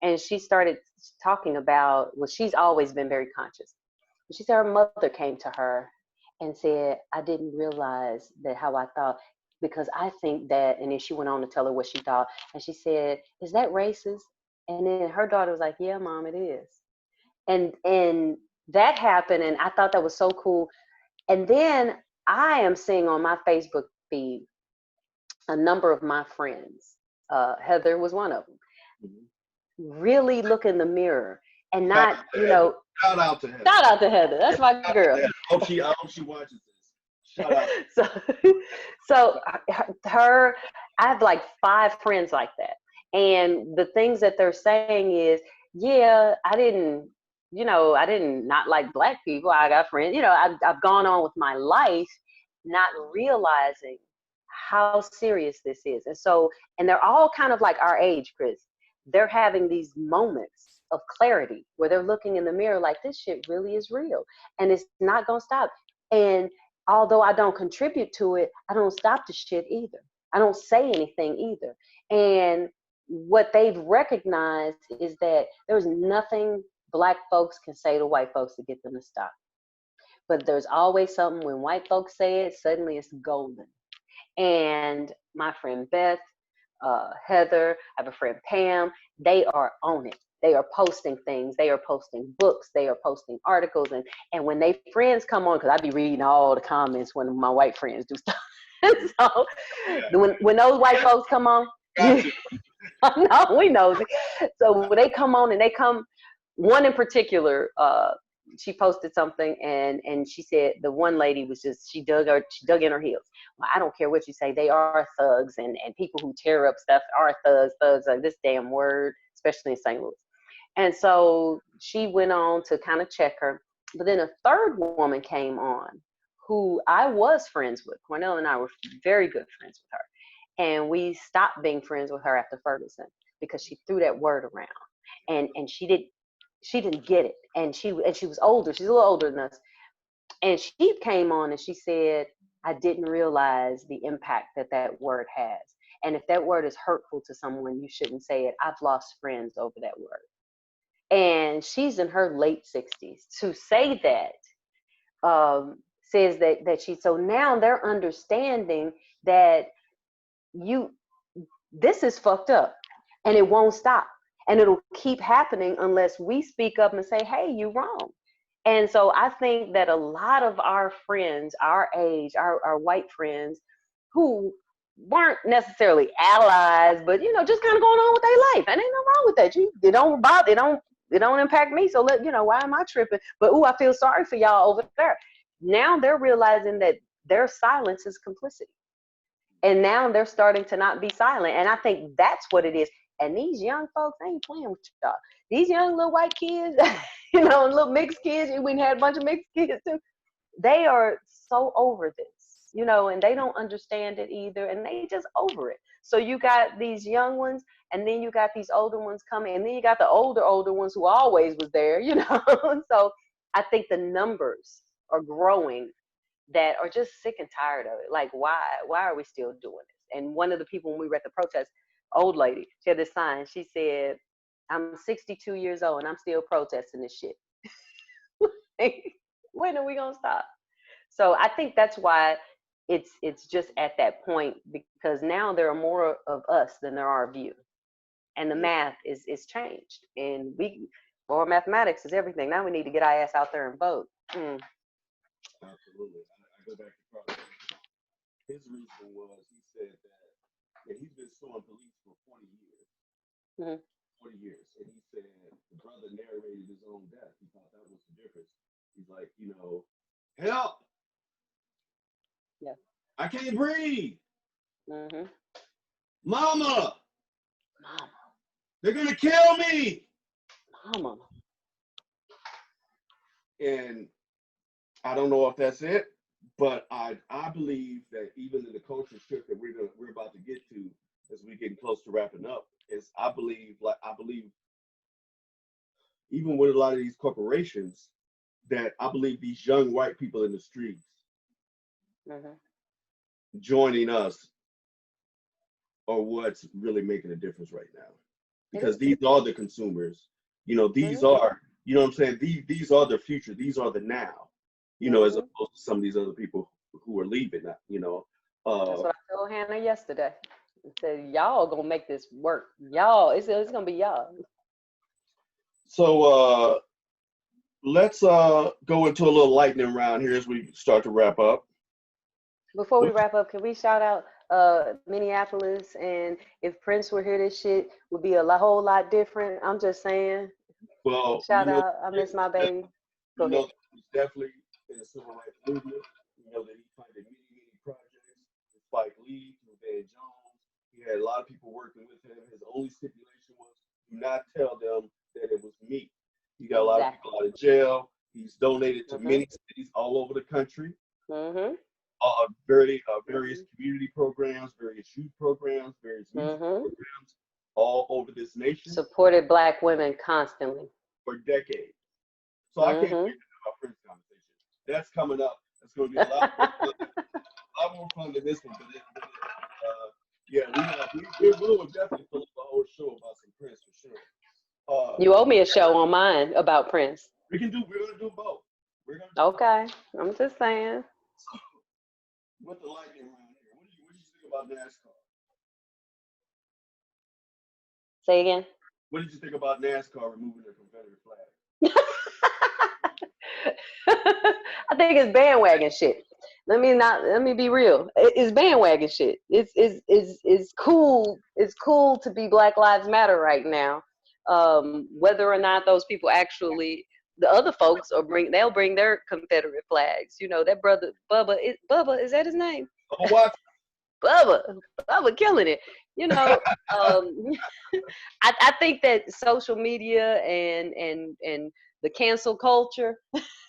And she started talking about, well, she's always been very conscious. She said her mother came to her and said, I didn't realize that how I thought, because I think that, and then she went on to tell her what she thought. And she said, is that racist? And then her daughter was like, yeah, mom, it is. And that happened, and I thought that was so cool. And then I am seeing on my Facebook feed a number of my friends, Heather was one of them, really look in the mirror and Shout not, out to Heather. Shout out to Heather. shout out to Heather. That's my girl. I hope she watches this. Shout out. So her, I have like 5 friends like that. And the things that they're saying is, yeah, I didn't not like black people. I got friends, I've gone on with my life, not realizing how serious this is. And they're all kind of like our age, Chris. They're having these moments of clarity where they're looking in the mirror like, this shit really is real and it's not going to stop. And although I don't contribute to it, I don't stop the shit either. I don't say anything either. And what they've recognized is that there's nothing black folks can say to white folks to get them to stop. But there's always something when white folks say it, suddenly it's golden. And my friend Beth, Heather, I have a friend Pam, they are on it. They are posting things. They are posting books. They are posting articles. And when they friends come on, because I be reading all the comments when my white friends do stuff. So when those white folks come on, no, we know. So when they come on and they come, one in particular, she posted something and she said the one lady was just, she dug in her heels. Well, I don't care what you say, they are thugs, and people who tear up stuff are thugs, like this damn word, especially in St. Louis. And so she went on to kind of check her. But then a third woman came on who I was friends with. Cornell and I were very good friends with her. And we stopped being friends with her after Ferguson because she threw that word around. And she didn't get it. And she was older. She's a little older than us. And she came on and she said, I didn't realize the impact that word has. And if that word is hurtful to someone, you shouldn't say it. I've lost friends over that word. And she's in her late 60s. To say that says that so now they're understanding that this is fucked up and it won't stop. And it'll keep happening unless we speak up and say, hey, you're wrong. And so I think that a lot of our friends, our age, our white friends who weren't necessarily allies, but just kind of going on with their life. And ain't nothing wrong with that. It don't bother, it don't impact me. So why am I tripping? But I feel sorry for y'all over there. Now they're realizing that their silence is complicity. And now they're starting to not be silent. And I think that's what it is. And these young folks, they ain't playing with y'all. These young little white kids, little mixed kids, we had a bunch of mixed kids too. They are so over this, and they don't understand it either. And they just over it. So you got these young ones, and then you got these older ones coming, and then you got the older ones who always was there, So I think the numbers are growing that are just sick and tired of it. Like, why are we still doing this? And one of the people, when we were at the protest, old lady, she had this sign. She said, I'm 62 years old and I'm still protesting this shit. When are we gonna stop? So I think that's why it's just at that point, because now there are more of us than there are of you. And the math is changed. And more mathematics is everything. Now we need to get our ass out there and vote. Absolutely. I go back to Carter. His reason was, he said that he's been suing police for 20 years. Mhm. 40 years. And he said the brother narrated his own death. He thought that was the difference. He's like, help! Yeah. I can't breathe. Mhm. Mama, Mama. they're gonna kill me. Mama. And I don't know if that's it, but I believe that even in the culture shift that we're about to get to as we get close to wrapping up, is I believe even with a lot of these corporations, that I believe these young white people in the streets Mhm. joining us are what's really making a difference right now. It Because is. these are the consumers. These Mhm. are, what I'm saying? These are the future. These are the now, as Mhm. opposed to some of these other people who are leaving, That's Uh, what I told Hannah yesterday. I said, y'all gonna make this work. Y'all, it's gonna be y'all. so let's go into a little lightning round here as we start to wrap up. Before we What- wrap up, can we shout out Minneapolis? And if Prince were here, this shit would be whole lot different. I'm just saying. Well, Shout out. I miss my baby. Go ahead. that he was definitely in the civil rights movement. That he funded many projects with Spike Lee, through Van Jones. He had a lot of people working with him. His only stipulation was do not tell them that it was me. He got a lot of people Exactly. out of jail. He's donated to Mhm. many cities all over the country. Mhm. Various community programs, various youth programs, various music Mhm. programs all over this nation Supported Black women constantly. for decades. So I can't wait Mhm. to do our Prince conversation. That's coming up. It's going to be a lot more fun, than this one. We will definitely fill up the whole show about some Prince for sure. You owe me a show on mine about Prince. We're going to do both. Okay. I'm just saying. So, with the lightning round here, what do you think about NASCAR? Say again. What did you think about NASCAR removing their Confederate flag? I think it's bandwagon shit. Let me be real. It's bandwagon shit. It's cool. It's cool to be Black Lives Matter right now. Whether or not those people actually, the other folks they'll bring their Confederate flags. That brother Bubba, is that his name? Oh, what? Bubba killing it. I think that social media and the cancel culture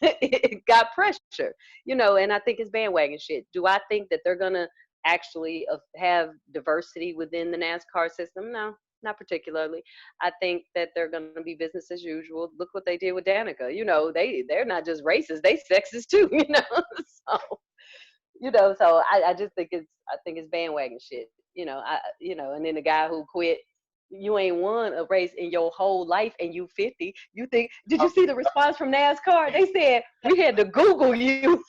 it got pressure, and I think it's bandwagon shit. Do I think that they're gonna actually have diversity within the NASCAR system? No, not particularly. I think that they're gonna be business as usual. Look what they did with Danica. They're not just racist, they sexist too. So I just think it's bandwagon shit. And then the guy who quit, you ain't won a race in your whole life and you 50. You think, did you see the response from NASCAR? They said, we had to Google you.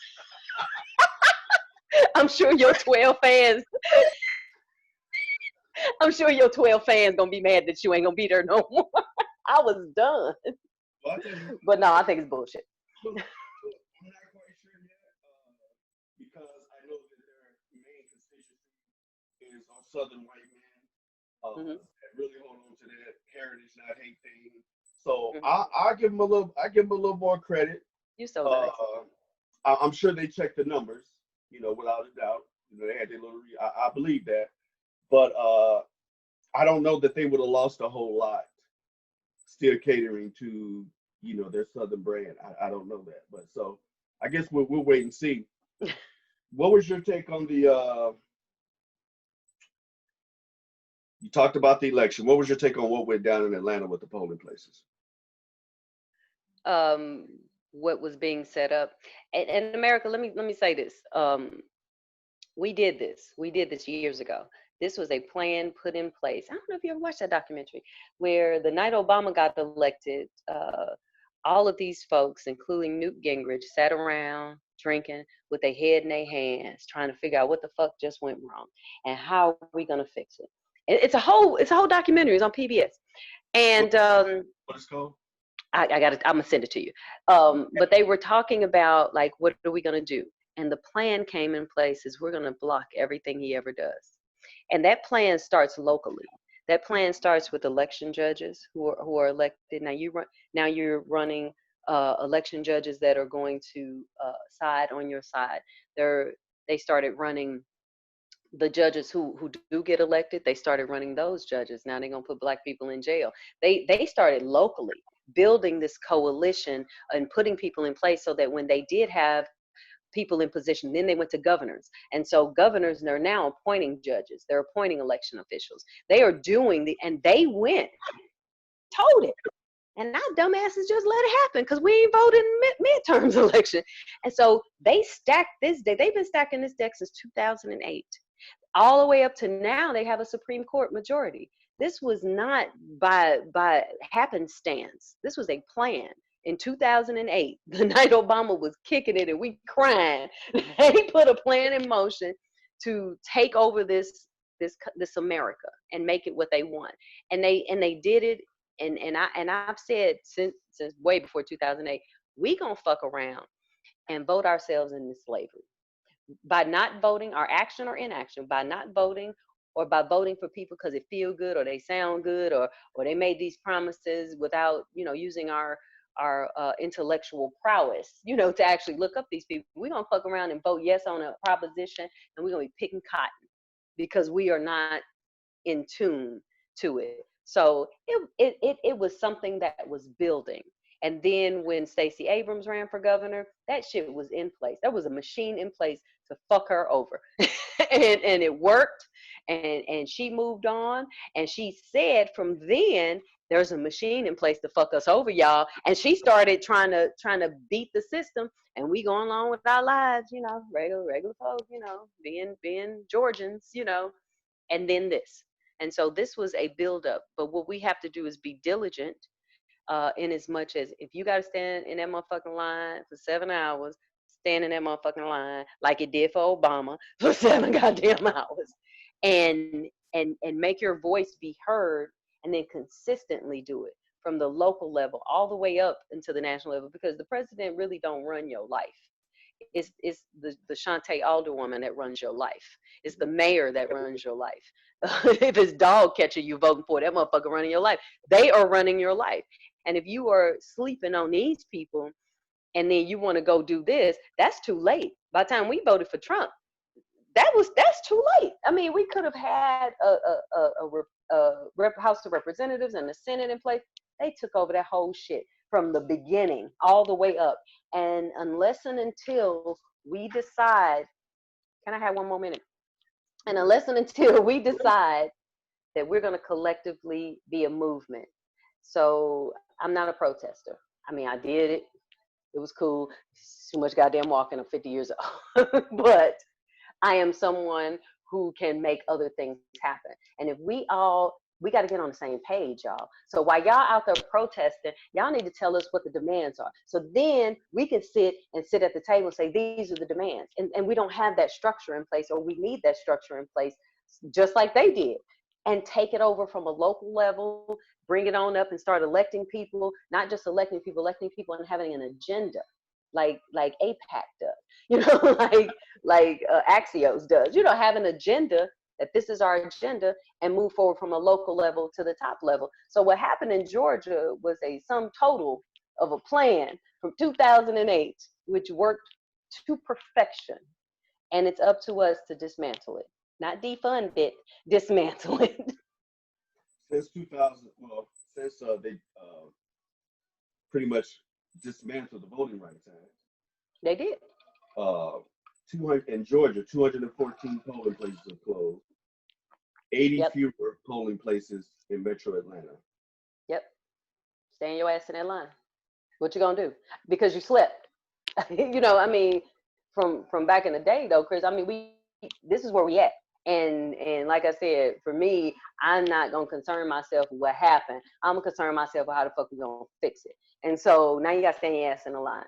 I'm sure your 12 fans, gonna be mad that you ain't gonna be there no more. I was done. Well, But no, I think it's bullshit. I'm not quite sure yet because I know that their main constituency is our Southern white men that really hold on to that heritage, not hate thing. So I give them a little more credit. You so nice. I'm sure they checked the numbers, without a doubt. They had their little. I believe that, but I don't know that they would have lost a whole lot still catering to their Southern brand. I don't know that, but so I guess we'll wait and see. What was your take on the? You talked about the election. What was your take on what went down in Atlanta with the polling places? What was being set up, and America. Let me say this. We did this years ago. This was a plan put in place. I don't know if you ever watched that documentary where the night Obama got elected, all of these folks, including Newt Gingrich, sat around drinking with their head in their hands, trying to figure out what the fuck just went wrong and how are we gonna fix it. It's a whole documentary. It's on PBS, and What is it called? I'm gonna send it to you. But they were talking about like, what are we gonna do? And the plan came in place is we're gonna block everything he ever does. And that plan starts locally. That plan starts with election judges who are elected. Now you're running election judges that are going to side on your side. They started running the judges who do get elected. They started running those judges. Now they're gonna put Black people in jail. They started locally building this coalition and putting people in place so that when they did have people in position, then they went to governors. And so governors are now appointing judges. They're appointing election officials. They are doing and they went, told it. And our dumbasses just let it happen because we ain't voted in midterms election. And so they stacked this deck. They've been stacking this deck since 2008. All the way up to now, they have a Supreme Court majority. This was not by happenstance. This was a plan. In 2008, the night Obama was kicking it and we crying, they put a plan in motion to take over this America and make it what they want. And they did it. And I've said since way before 2008, we gonna fuck around and vote ourselves into slavery by not voting, our action or inaction, by not voting, or by voting for people because it feel good or they sound good, or they made these promises without using our intellectual prowess, to actually look up these people. We're gonna fuck around and vote yes on a proposition, and we're gonna be picking cotton because we are not in tune to it. So it was something that was building. And then when Stacey Abrams ran for governor, that shit was in place. There was a machine in place to fuck her over. and it worked. And she moved on. And she said from then, there's a machine in place to fuck us over, y'all. And she started trying to beat the system. And we going along with our lives, regular folk, being Georgians, and then this. And so this was a buildup. But what we have to do is be diligent, in as much as if you got to stand in that motherfucking line for 7 hours, stand in that motherfucking line like it did for Obama for 7 goddamn hours, and make your voice be heard, and then consistently do it from the local level all the way up into the national level, because the president really don't run your life. It's the Shonte alderwoman that runs your life. It's the mayor that runs your life. If it's dog catcher you voting for, that motherfucker running your life. They are running your life. And if you are sleeping on these people and then you want to go do this, that's too late. By the time we voted for Trump, that's too late. I mean, we could have had a House of Representatives and the Senate in place. They took over that whole shit from the beginning all the way up. And unless and until we decide, can I have one more minute? And unless and until we decide that we're going to collectively be a movement. So I'm not a protester. I mean, I did it. It was cool. Too much goddamn walking. I'm 50 years old. But I am someone who can make other things happen. And if we got to get on the same page, y'all. So while y'all out there protesting, y'all need to tell us what the demands are. So then we can sit at the table and say, these are the demands. And we don't have that structure in place, or we need that structure in place, just like they did. And take it over from a local level, bring it on up and start electing people, not just electing people and having an agenda, like APAC does, like Axios does, have an agenda, that this is our agenda, and move forward from a local level to the top level. So what happened in Georgia was a sum total of a plan from 2008, which worked to perfection. And it's up to us to dismantle it. Not defund it, dismantle it. Since 2000, since they pretty much dismantled the Voting Rights Act. They did. 200 in Georgia, 214 polling places have closed. 80 fewer polling places in Metro Atlanta. Yep. Stand your ass in that line. What you gonna do? Because you slept. I mean, from back in the day though, Chris. I mean, this is where we at. And like I said, for me, I'm not gonna concern myself with what happened. I'm gonna concern myself with how the fuck we gonna fix it. And so now you gotta stand your ass in the line.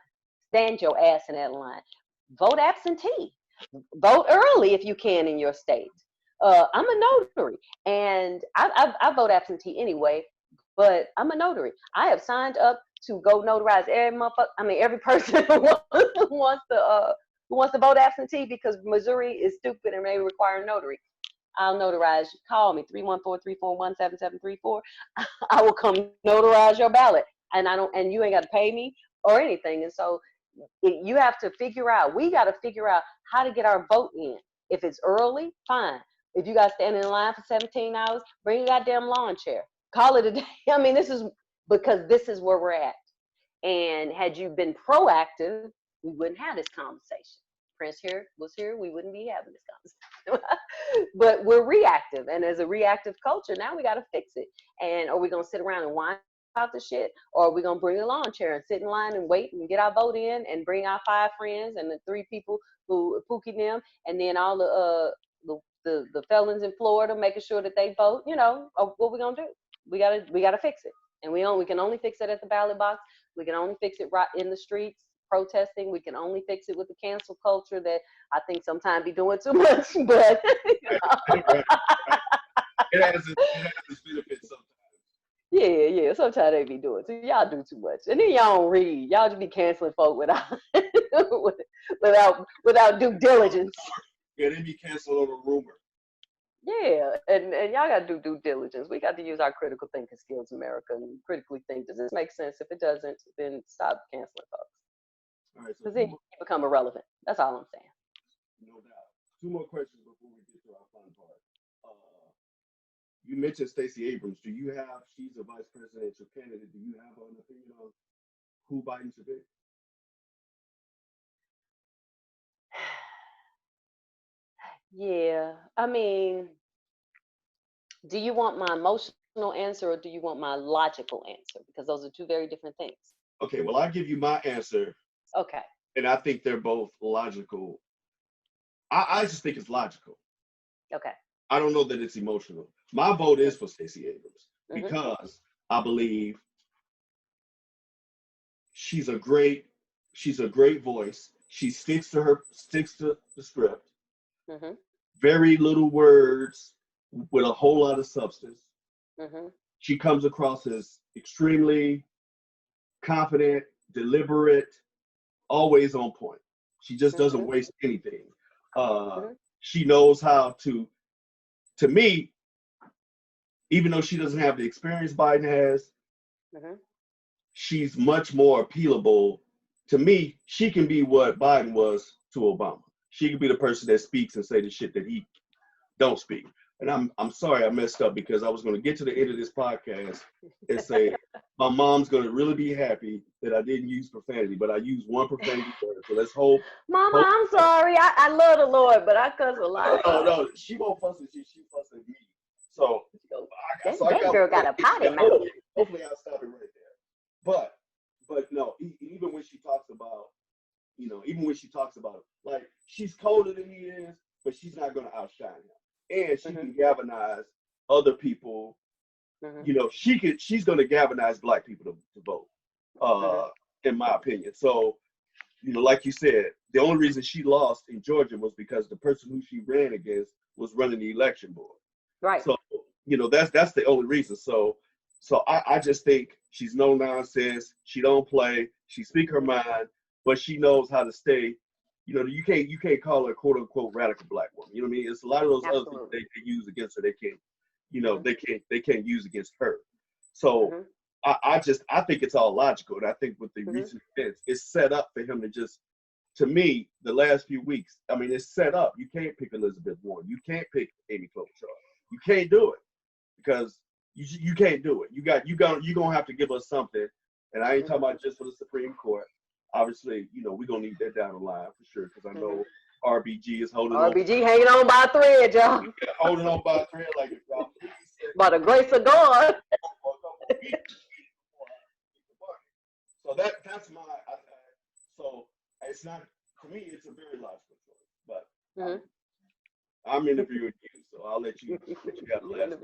Stand your ass in that line. Vote absentee. Vote early if you can in your state. I'm a notary, and I vote absentee anyway, but I'm a notary. I have signed up to go notarize every person who wants to vote absentee, because Missouri is stupid and they require a notary. I'll notarize. Call me 314-341-7734. I will come notarize your ballot, and you ain't got to pay me or anything. And so you have to figure out. We got to figure out how to get our vote in. If it's early, fine. If you got standing in line for 17 hours, bring a goddamn lawn chair. Call it a day. I mean, this is where we're at. And had you been proactive, we wouldn't have this conversation. Prince was here, we wouldn't be having this conversation. But we're reactive, and as a reactive culture, now we got to fix it. And are we gonna sit around and whine about the shit, or are we gonna bring a lawn chair and sit in line and wait and get our vote in, and bring our 5 friends and the 3 people who Pookie them, and then all the felons in Florida making sure that they vote? You know, what we gonna do? We gotta fix it, and we can only fix it at the ballot box. We can only fix it right in the streets protesting. We can only fix it with the cancel culture that I think sometimes be doing too much. But you know. It has its benefits sometimes. Yeah. Sometimes they be doing too. Y'all do too much, and then y'all don't read. Y'all just be canceling folk without due diligence. Yeah, they be canceled on a rumor. Yeah, and y'all got to do due diligence. We got to use our critical thinking skills, America, and critically think, does this make sense? If it doesn't, then stop canceling folks. All right, so Because then you become irrelevant. That's all I'm saying. No doubt. 2 more questions before we get to our fun part. You mentioned Stacey Abrams. She's a vice presidential candidate. Do you have an opinion on who Biden should be? Yeah, I mean, do you want my emotional answer or do you want my logical answer? Because those are 2 very different things. Okay, well, I'll give you my answer. Okay. And I think they're both logical. I just think it's logical. Okay. I don't know that it's emotional. My vote is for Stacey Abrams because I believe she's a great voice. She sticks to the script. Very little words with a whole lot of substance. She comes across as extremely confident, deliberate, always on point. She just doesn't waste anything. She knows how to me, even though she doesn't have the experience Biden has, she's much more appealable. To me, she can be what Biden was to Obama. She can be the person that speaks and say the shit that he don't speak. And I'm sorry I messed up, because I was going to get to the end of this podcast and say my mom's going to really be happy that I didn't use profanity, but I used 1 profanity word. So let's hope. Mama, I'm sorry. I love the Lord, but I cuss a lot. No, she won't fuss at you. She fuss at me. So that girl got a potty mouth. Hopefully I'll stop it right there. But no, even when she talks about, like, she's colder than he is, but she's not going to outshine him. And she can galvanize other people. She's going to galvanize Black people to vote, in my opinion. So, like you said, the only reason she lost in Georgia was because the person who she ran against was running the election board. Right. So, that's the only reason. So I just think she's no nonsense. She don't play. She speak her mind, but she knows how to stay. You can't call her a quote unquote radical Black woman. You know what I mean? It's a lot of those other things they use against her. They can't use against her. So I think it's all logical, and I think with the recent events, it's set up for him to just. To me, the last few weeks, I mean, it's set up. You can't pick Elizabeth Warren. You can't pick Amy Klobuchar. You can't do it because you can't do it. You're gonna have to give us something. And I ain't talking about just for the Supreme Court. Obviously, we're gonna need that down the line for sure, because I know RBG is holding on. RBG hanging on by a thread, y'all. Holding on by a thread like it's by the grace of God. So that's my. So it's not, to me, it's a very logical choice. But I'm interviewing you, so I'll let you have the last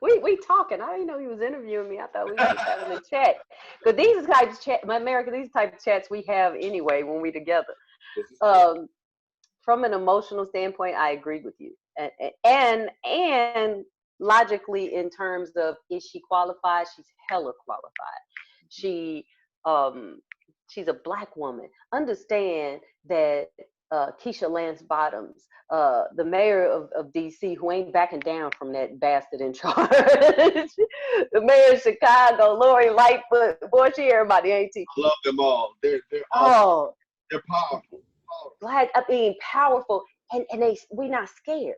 word. We talking. I didn't know he was interviewing me. I thought we were just having a chat. Because these types of chat, America, these type of chats we have anyway when we together. From an emotional standpoint, I agree with you, and logically in terms of, is she qualified? She's hella qualified. She's a Black woman. Understand that Keisha Lance Bottoms, the mayor of DC, who ain't backing down from that bastard in charge. The mayor of Chicago, Lori Lightfoot. Boy, she everybody, ain't she? I love them all. They're awesome. Oh, They're powerful. Black, I mean, powerful, and we not scared.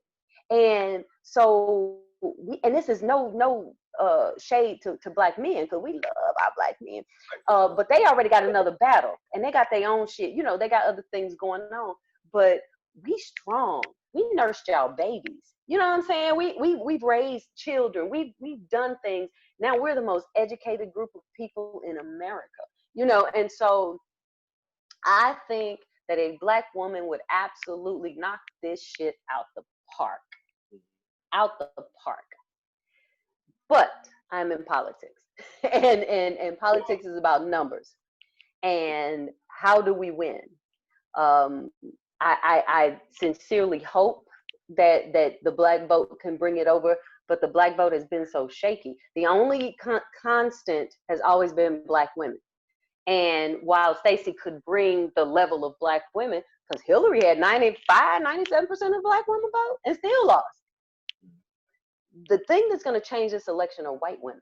And so and this is no shade to black men, because we love our black men, but they already got another battle, and they got their own shit. You know, they got other things going on. But we strong. We nursed y'all babies. You know what I'm saying? We've raised children. We've done things. Now we're the most educated group of people in America. You know, and so I think that a black woman would absolutely knock this shit out the park. Out the park. But I'm in politics. And politics is about numbers. And how do we win? I sincerely hope that the black vote can bring it over, but the black vote has been so shaky. The only constant has always been black women. And while Stacey could bring the level of black women, because Hillary had 97% of black women vote and still lost. The thing that's going to change this election are white women.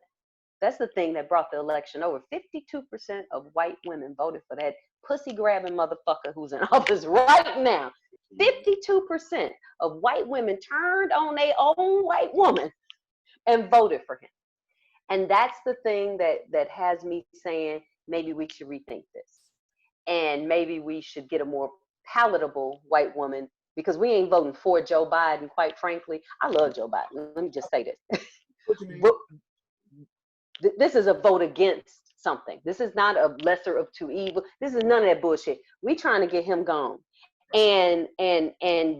That's the thing that brought the election over. 52% of white women voted for that pussy grabbing motherfucker who's in office right now. 52% of white women turned on their own white woman and voted for him. And that's the thing that has me saying, maybe we should rethink this. And maybe we should get a more palatable white woman, because we ain't voting for Joe Biden, quite frankly. I love Joe Biden. Let me just say this. What you mean? This is a vote against something. This is not a lesser of two evils. This is none of that bullshit. We trying to get him gone. And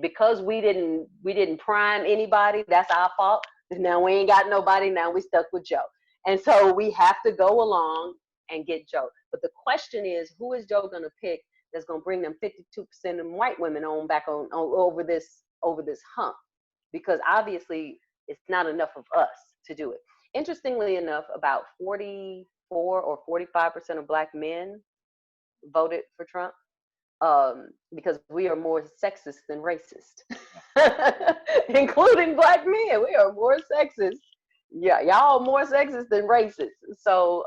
because we didn't prime anybody, that's our fault. Now we ain't got nobody. Now we stuck with Joe. And so we have to go along and get Joe. But the question is, who is Joe going to pick that's going to bring them 52% of white women on back on over this hump? Because obviously it's not enough of us to do it. Interestingly enough, about 44 or 45% of black men voted for Trump, because we are more sexist than racist, including black men. We are more sexist. Yeah, y'all more sexist than racist. So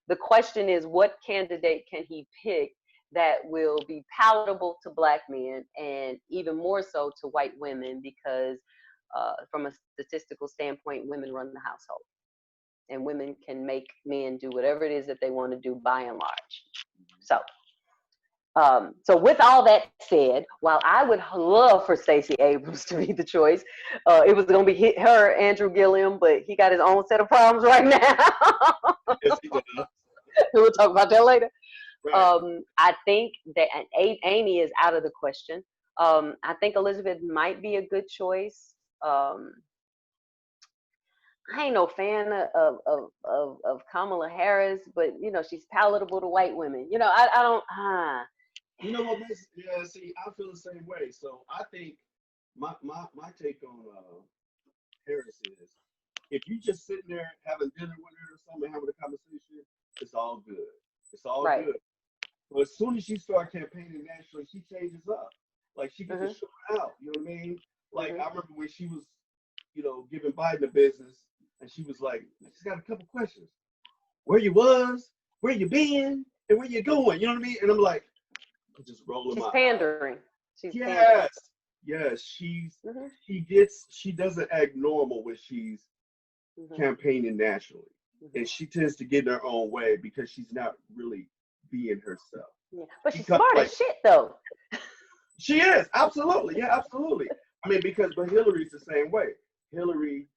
the question is, what candidate can he pick that will be palatable to black men and even more so to white women? Because from a statistical standpoint, women run the household, and women can make men do whatever it is that they want to do by and large. So with all that said, while I would love for Stacey Abrams to be the choice, it was going to be her, Andrew Gillum, but he got his own set of problems right now. Yes, he does. We'll talk about that later. Right. I think that Amy is out of the question. I think Elizabeth might be a good choice. I ain't no fan of Kamala Harris, but you know, she's palatable to white women. You know, I don't. You know what makes, yeah, see, I feel the same way. So I think my take on Harris is, if you just sitting there having dinner with her or something, having a conversation, it's all good. It's all Right. good. But as soon as she starts campaigning nationally, she changes up. Like she gets to show out. You know what I mean? Like I remember when she was, you know, giving Biden the business, and she was like, I just got a couple questions. Where you was, where you been, and where you going? You know what I mean? And I'm like, I'm just rolling my pandering. She's yes, yes. She doesn't act normal when she's campaigning nationally, and she tends to get in her own way because she's not really being herself. Yeah. But she's smart as shit, though. She is, absolutely, yeah, absolutely. I mean, but Hillary's the same way. Hillary,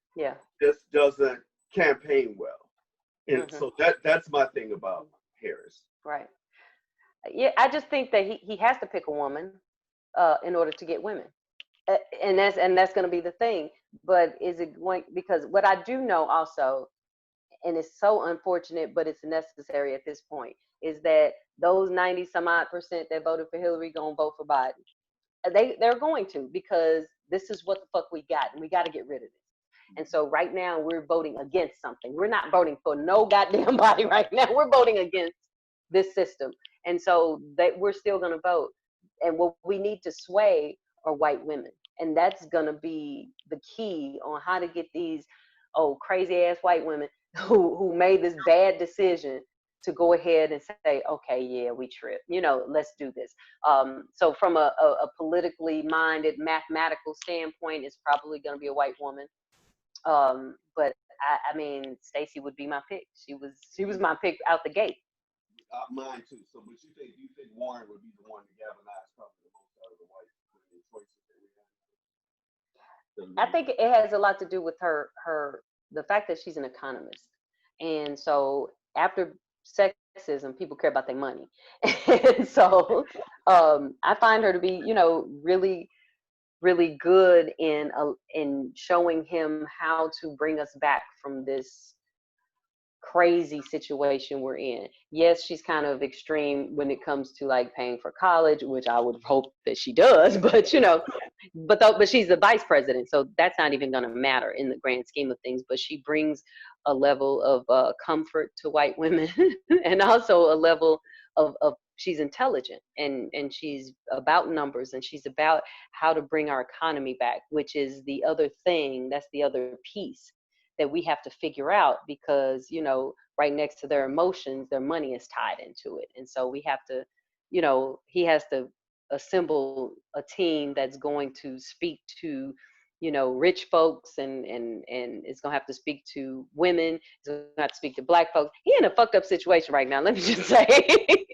just doesn't campaign well, and so that's my thing about Harris. Right. Yeah, I just think that he has to pick a woman in order to get women, and that's going to be the thing. But is it going? Because what I do know also, and it's so unfortunate, but it's necessary at this point, is that those 90-some-odd% that voted for Hillary gonna vote for Biden. They're going to, because this is what the fuck we got, and we got to get rid of this. And so right now we're voting against something. We're not voting for no goddamn body right now. We're voting against this system. And so we're still going to vote. and what we need to sway are white women. And that's going to be the key on how to get these crazy ass white women who made this bad decision to go ahead and say, okay, yeah, we tripped, let's do this. So from a politically minded mathematical standpoint, it's probably going to be a white woman. But I mean, Stacey would be my pick. She was my pick out the gate. Mine too. So, but you think Warren would be the one to galvanize probably the most out of the white choices that we have? I think it has a lot to do with the fact that she's an economist, and so after sexism, people care about their money, and so I find her to be, really, really good in showing him how to bring us back from this crazy situation we're in. Yes, she's kind of extreme when it comes to like paying for college, which I would hope that she does, but but she's the vice president, so that's not even going to matter in the grand scheme of things. But she brings a level of comfort to white women and also a level of she's intelligent and she's about numbers and she's about how to bring our economy back, which is the other thing, that's the other piece that we have to figure out, because right next to their emotions, their money is tied into it. And so we have to, he has to assemble a team that's going to speak to rich folks, and it's gonna have to speak to women, it's gonna have to speak to Black folks. He in a fucked up situation right now, let me just say.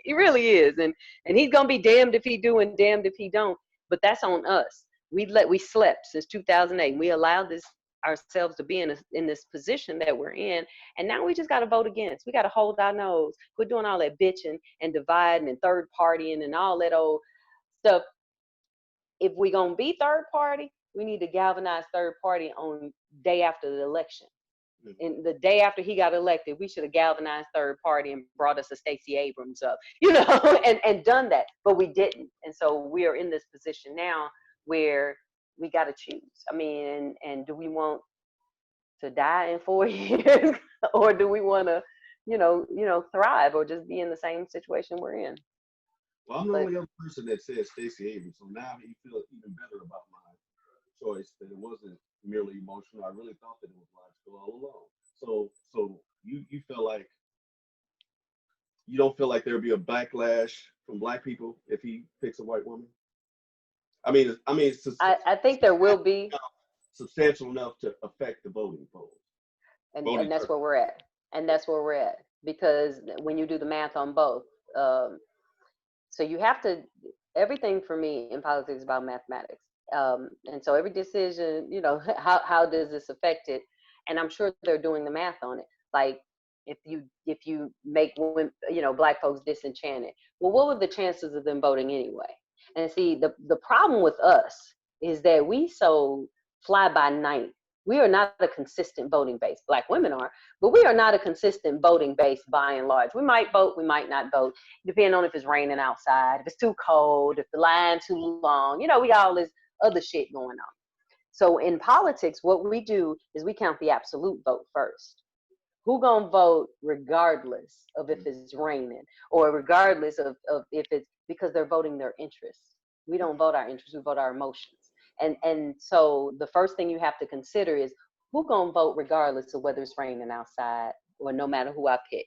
He really is, and he's gonna be damned if he do and damned if he don't. But that's on us. We slept since 2008. We allowed ourselves to be in this position that we're in, and now we just got to vote against. We got to hold our nose, quit doing all that bitching and dividing and third partying and all that old stuff. If we're gonna be third party, we need to galvanize third party on day after the election. And the day after he got elected, we should have galvanized third party and brought us a Stacey Abrams up, and done that, but we didn't. And so we are in this position now where we got to choose. I mean, and do we want to die in 4 years, or do we want to, thrive, or just be in the same situation we're in? Well, I'm the only other person that said Stacey Abrams, so now you feel even better about my choice, that it wasn't merely emotional. I really thought that it was logical all along. So you feel like you don't feel like there'll be a backlash from Black people if he picks a white woman? I mean, I think there will be substantial enough to affect the voting polls. And that's where we're at. And that's where we're at. Because when you do the math on both, so you have to, everything for me in politics is about mathematics. And so every decision, how does this affect it? And I'm sure they're doing the math on it. Like, if you make women, Black folks disenchanted, well, what were the chances of them voting anyway? And see, the problem with us is that we so fly by night. We are not a consistent voting base. Black women are, but we are not a consistent voting base by and large. We might vote, we might not vote, depending on if it's raining outside, if it's too cold, if the line too long. We got all this other shit going on. So in politics, what we do is we count the absolute vote first. Who gonna vote regardless of if it's raining, or regardless of if it's because they're voting their interests? We don't vote our interests, we vote our emotions. And so the first thing you have to consider is who gonna vote regardless of whether it's raining outside, or no matter who I pick.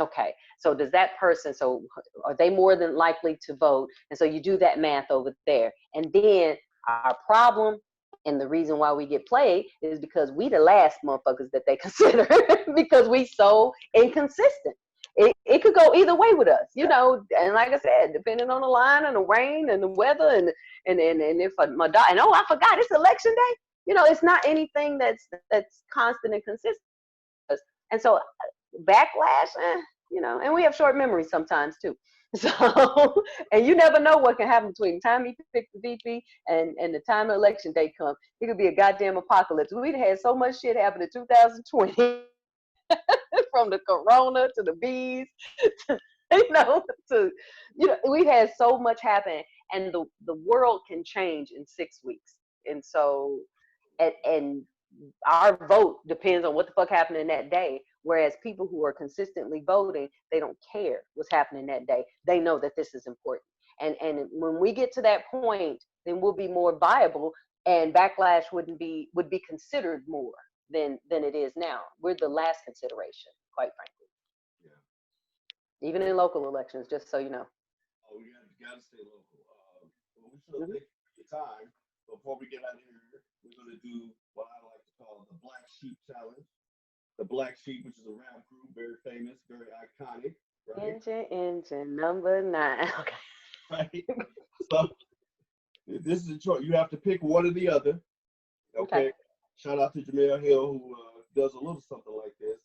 Okay, so does that person, so are they more than likely to vote? And so you do that math over there. And then our problem, and the reason why we get played, is because we the last motherfuckers that they consider, because we so inconsistent. It could go either way with us, and like I said, depending on the line and the rain and the weather and if my daughter, and I forgot, it's election day. It's not anything that's constant and consistent. And so backlash, and we have short memories sometimes too. So, and you never know what can happen between the time you pick the VP and the time election day comes. It could be a goddamn apocalypse. We'd had so much shit happen in 2020. From the corona to the bees, we've had so much happen, and the world can change in 6 weeks. And so, and our vote depends on what the fuck happened in that day. Whereas people who are consistently voting, they don't care what's happening that day. They know that this is important. And when we get to that point, then we'll be more viable, and backlash would be considered more than it is now. We're the last consideration, quite frankly. Yeah. Even in local elections, just so you know. Oh, we got to stay local. Well, we should take your time. Before we get out of here, we're going to do what I like to call the Black Sheep Challenge. The Black Sheep, which is a rap group, very famous, very iconic, right? Engine number 9. Okay. Right. So this is a choice. You have to pick one or the other. Okay. Shout out to Jamel Hill, who does a little something like this.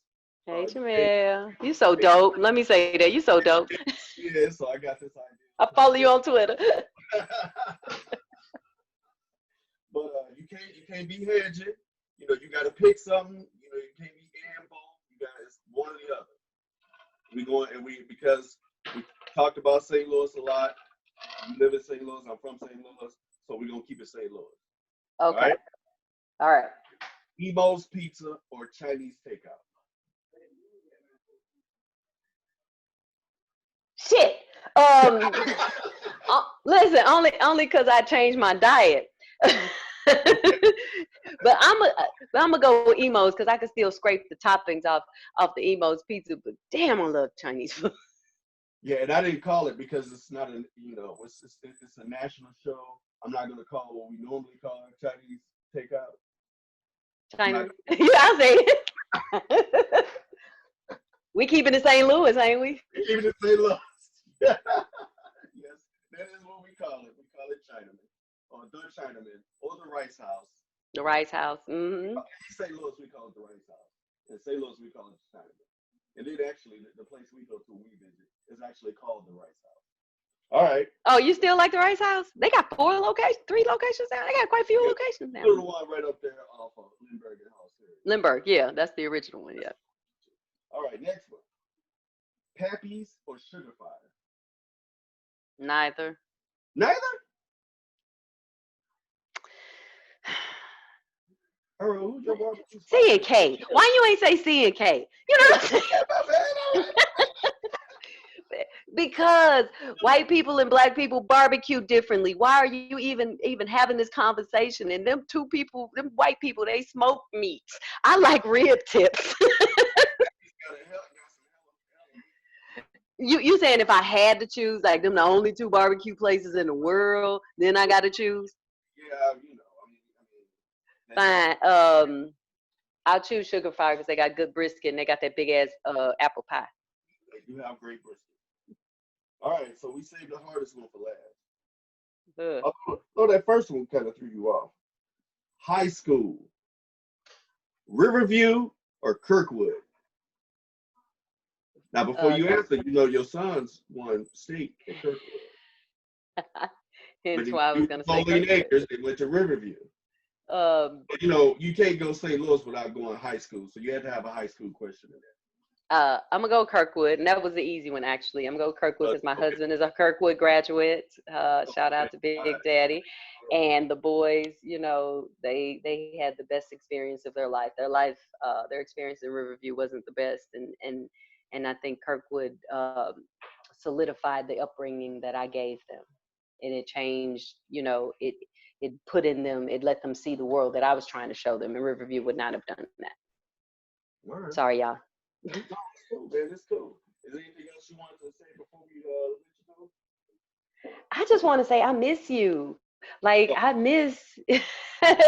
Hey, Jamel. You so dope. Let me say that. You so dope. Yeah, so I got this idea. I follow you on Twitter. But you can't be hedging. You know, you got to pick something. You know, you can't be both. You got it's one or the other. Because we talked about St. Louis a lot. You live in St. Louis. I'm from St. Louis, so we're gonna keep it St. Louis. Okay. All right. Ebo's Pizza or Chinese takeout? Shit. Listen, only because I changed my diet. But I'm gonna go with Emos because I can still scrape the toppings off the Emos pizza. But damn, I love Chinese food. Yeah, and I didn't call it because it's not it's a national show. I'm not gonna call it what we normally call it, Chinese takeout. China. Yeah, I'll say it. We keeping it St. Louis, ain't we? We keeping it St. Louis. Yes, that is what we call it. We call it Chinaman, or the Chinaman, or the Rice House. The Rice House. Mm-hmm. In St. Louis, we call it the Rice House. In St. Louis, we call it the Chinaman. And then actually, the place we go to, we visit, is actually called the Rice House. All right. Oh, you still like the Rice House? They got 3 locations now. They got quite a few locations now. The one right up there off of Lindbergh and House. Lindbergh, yeah, that's the original one, yeah. All right, next one. Pappy's or Sugar Fire? Neither. Neither? Who's your barbecue? C&K. Why you ain't say C&K? You know what I'm saying? Because white people and black people barbecue differently. Why are you even having this conversation? And them white people, they smoke meats. I like rib tips. You saying if I had to choose, like them the only 2 barbecue places in the world, then I got to choose? Yeah, Fine. I'll choose Sugar Fire because they got good brisket and they got that big ass apple pie. They do have great brisket. All right, so we saved the hardest one for last. Oh, that first one kind of threw you off. High school. Riverview or Kirkwood? Now, before you answer, you know your sons won state at Kirkwood. Hence why I was going to say Kirkwood. Acres, they went to Riverview. But, you know, you can't go St. Louis without going high school, so you had to have a high school question in there. I'm gonna go Kirkwood, and that was the easy one actually. I'm gonna go Kirkwood because my husband is a Kirkwood graduate. Shout out to Big Daddy, and the boys. You know, they had the best experience of their life. Their experience in Riverview wasn't the best, and I think Kirkwood solidified the upbringing that I gave them, and it changed. You know, it put in them, it let them see the world that I was trying to show them, and Riverview would not have done that. Word. Sorry, y'all. No, it's cool, man. It's cool. Is there anything else you wanted to say before we let you go? I just want to say I miss you. Like I miss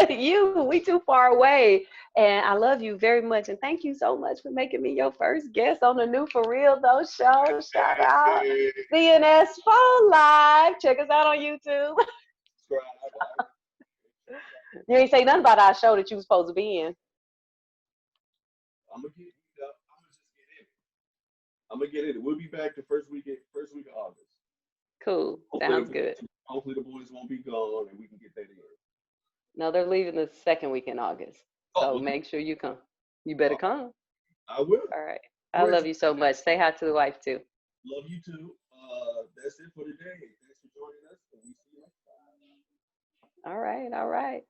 you. We too far away, and I love you very much. And thank you so much for making me your first guest on the new 4RealTho show. Shout out CNS4 Live. Check us out on YouTube. You ain't say nothing about our show that you was supposed to be in. I'm gonna get in it. We'll be back the first week of August. Cool. Sounds good. Hopefully the boys won't be gone and we can get that in. No, they're leaving the second week in August. So make sure you come. You better come. I will. All right. I love you so much. Say hi to the wife too. Love you too. That's it for today. Thanks for joining us, and we see you next time. All right. All right.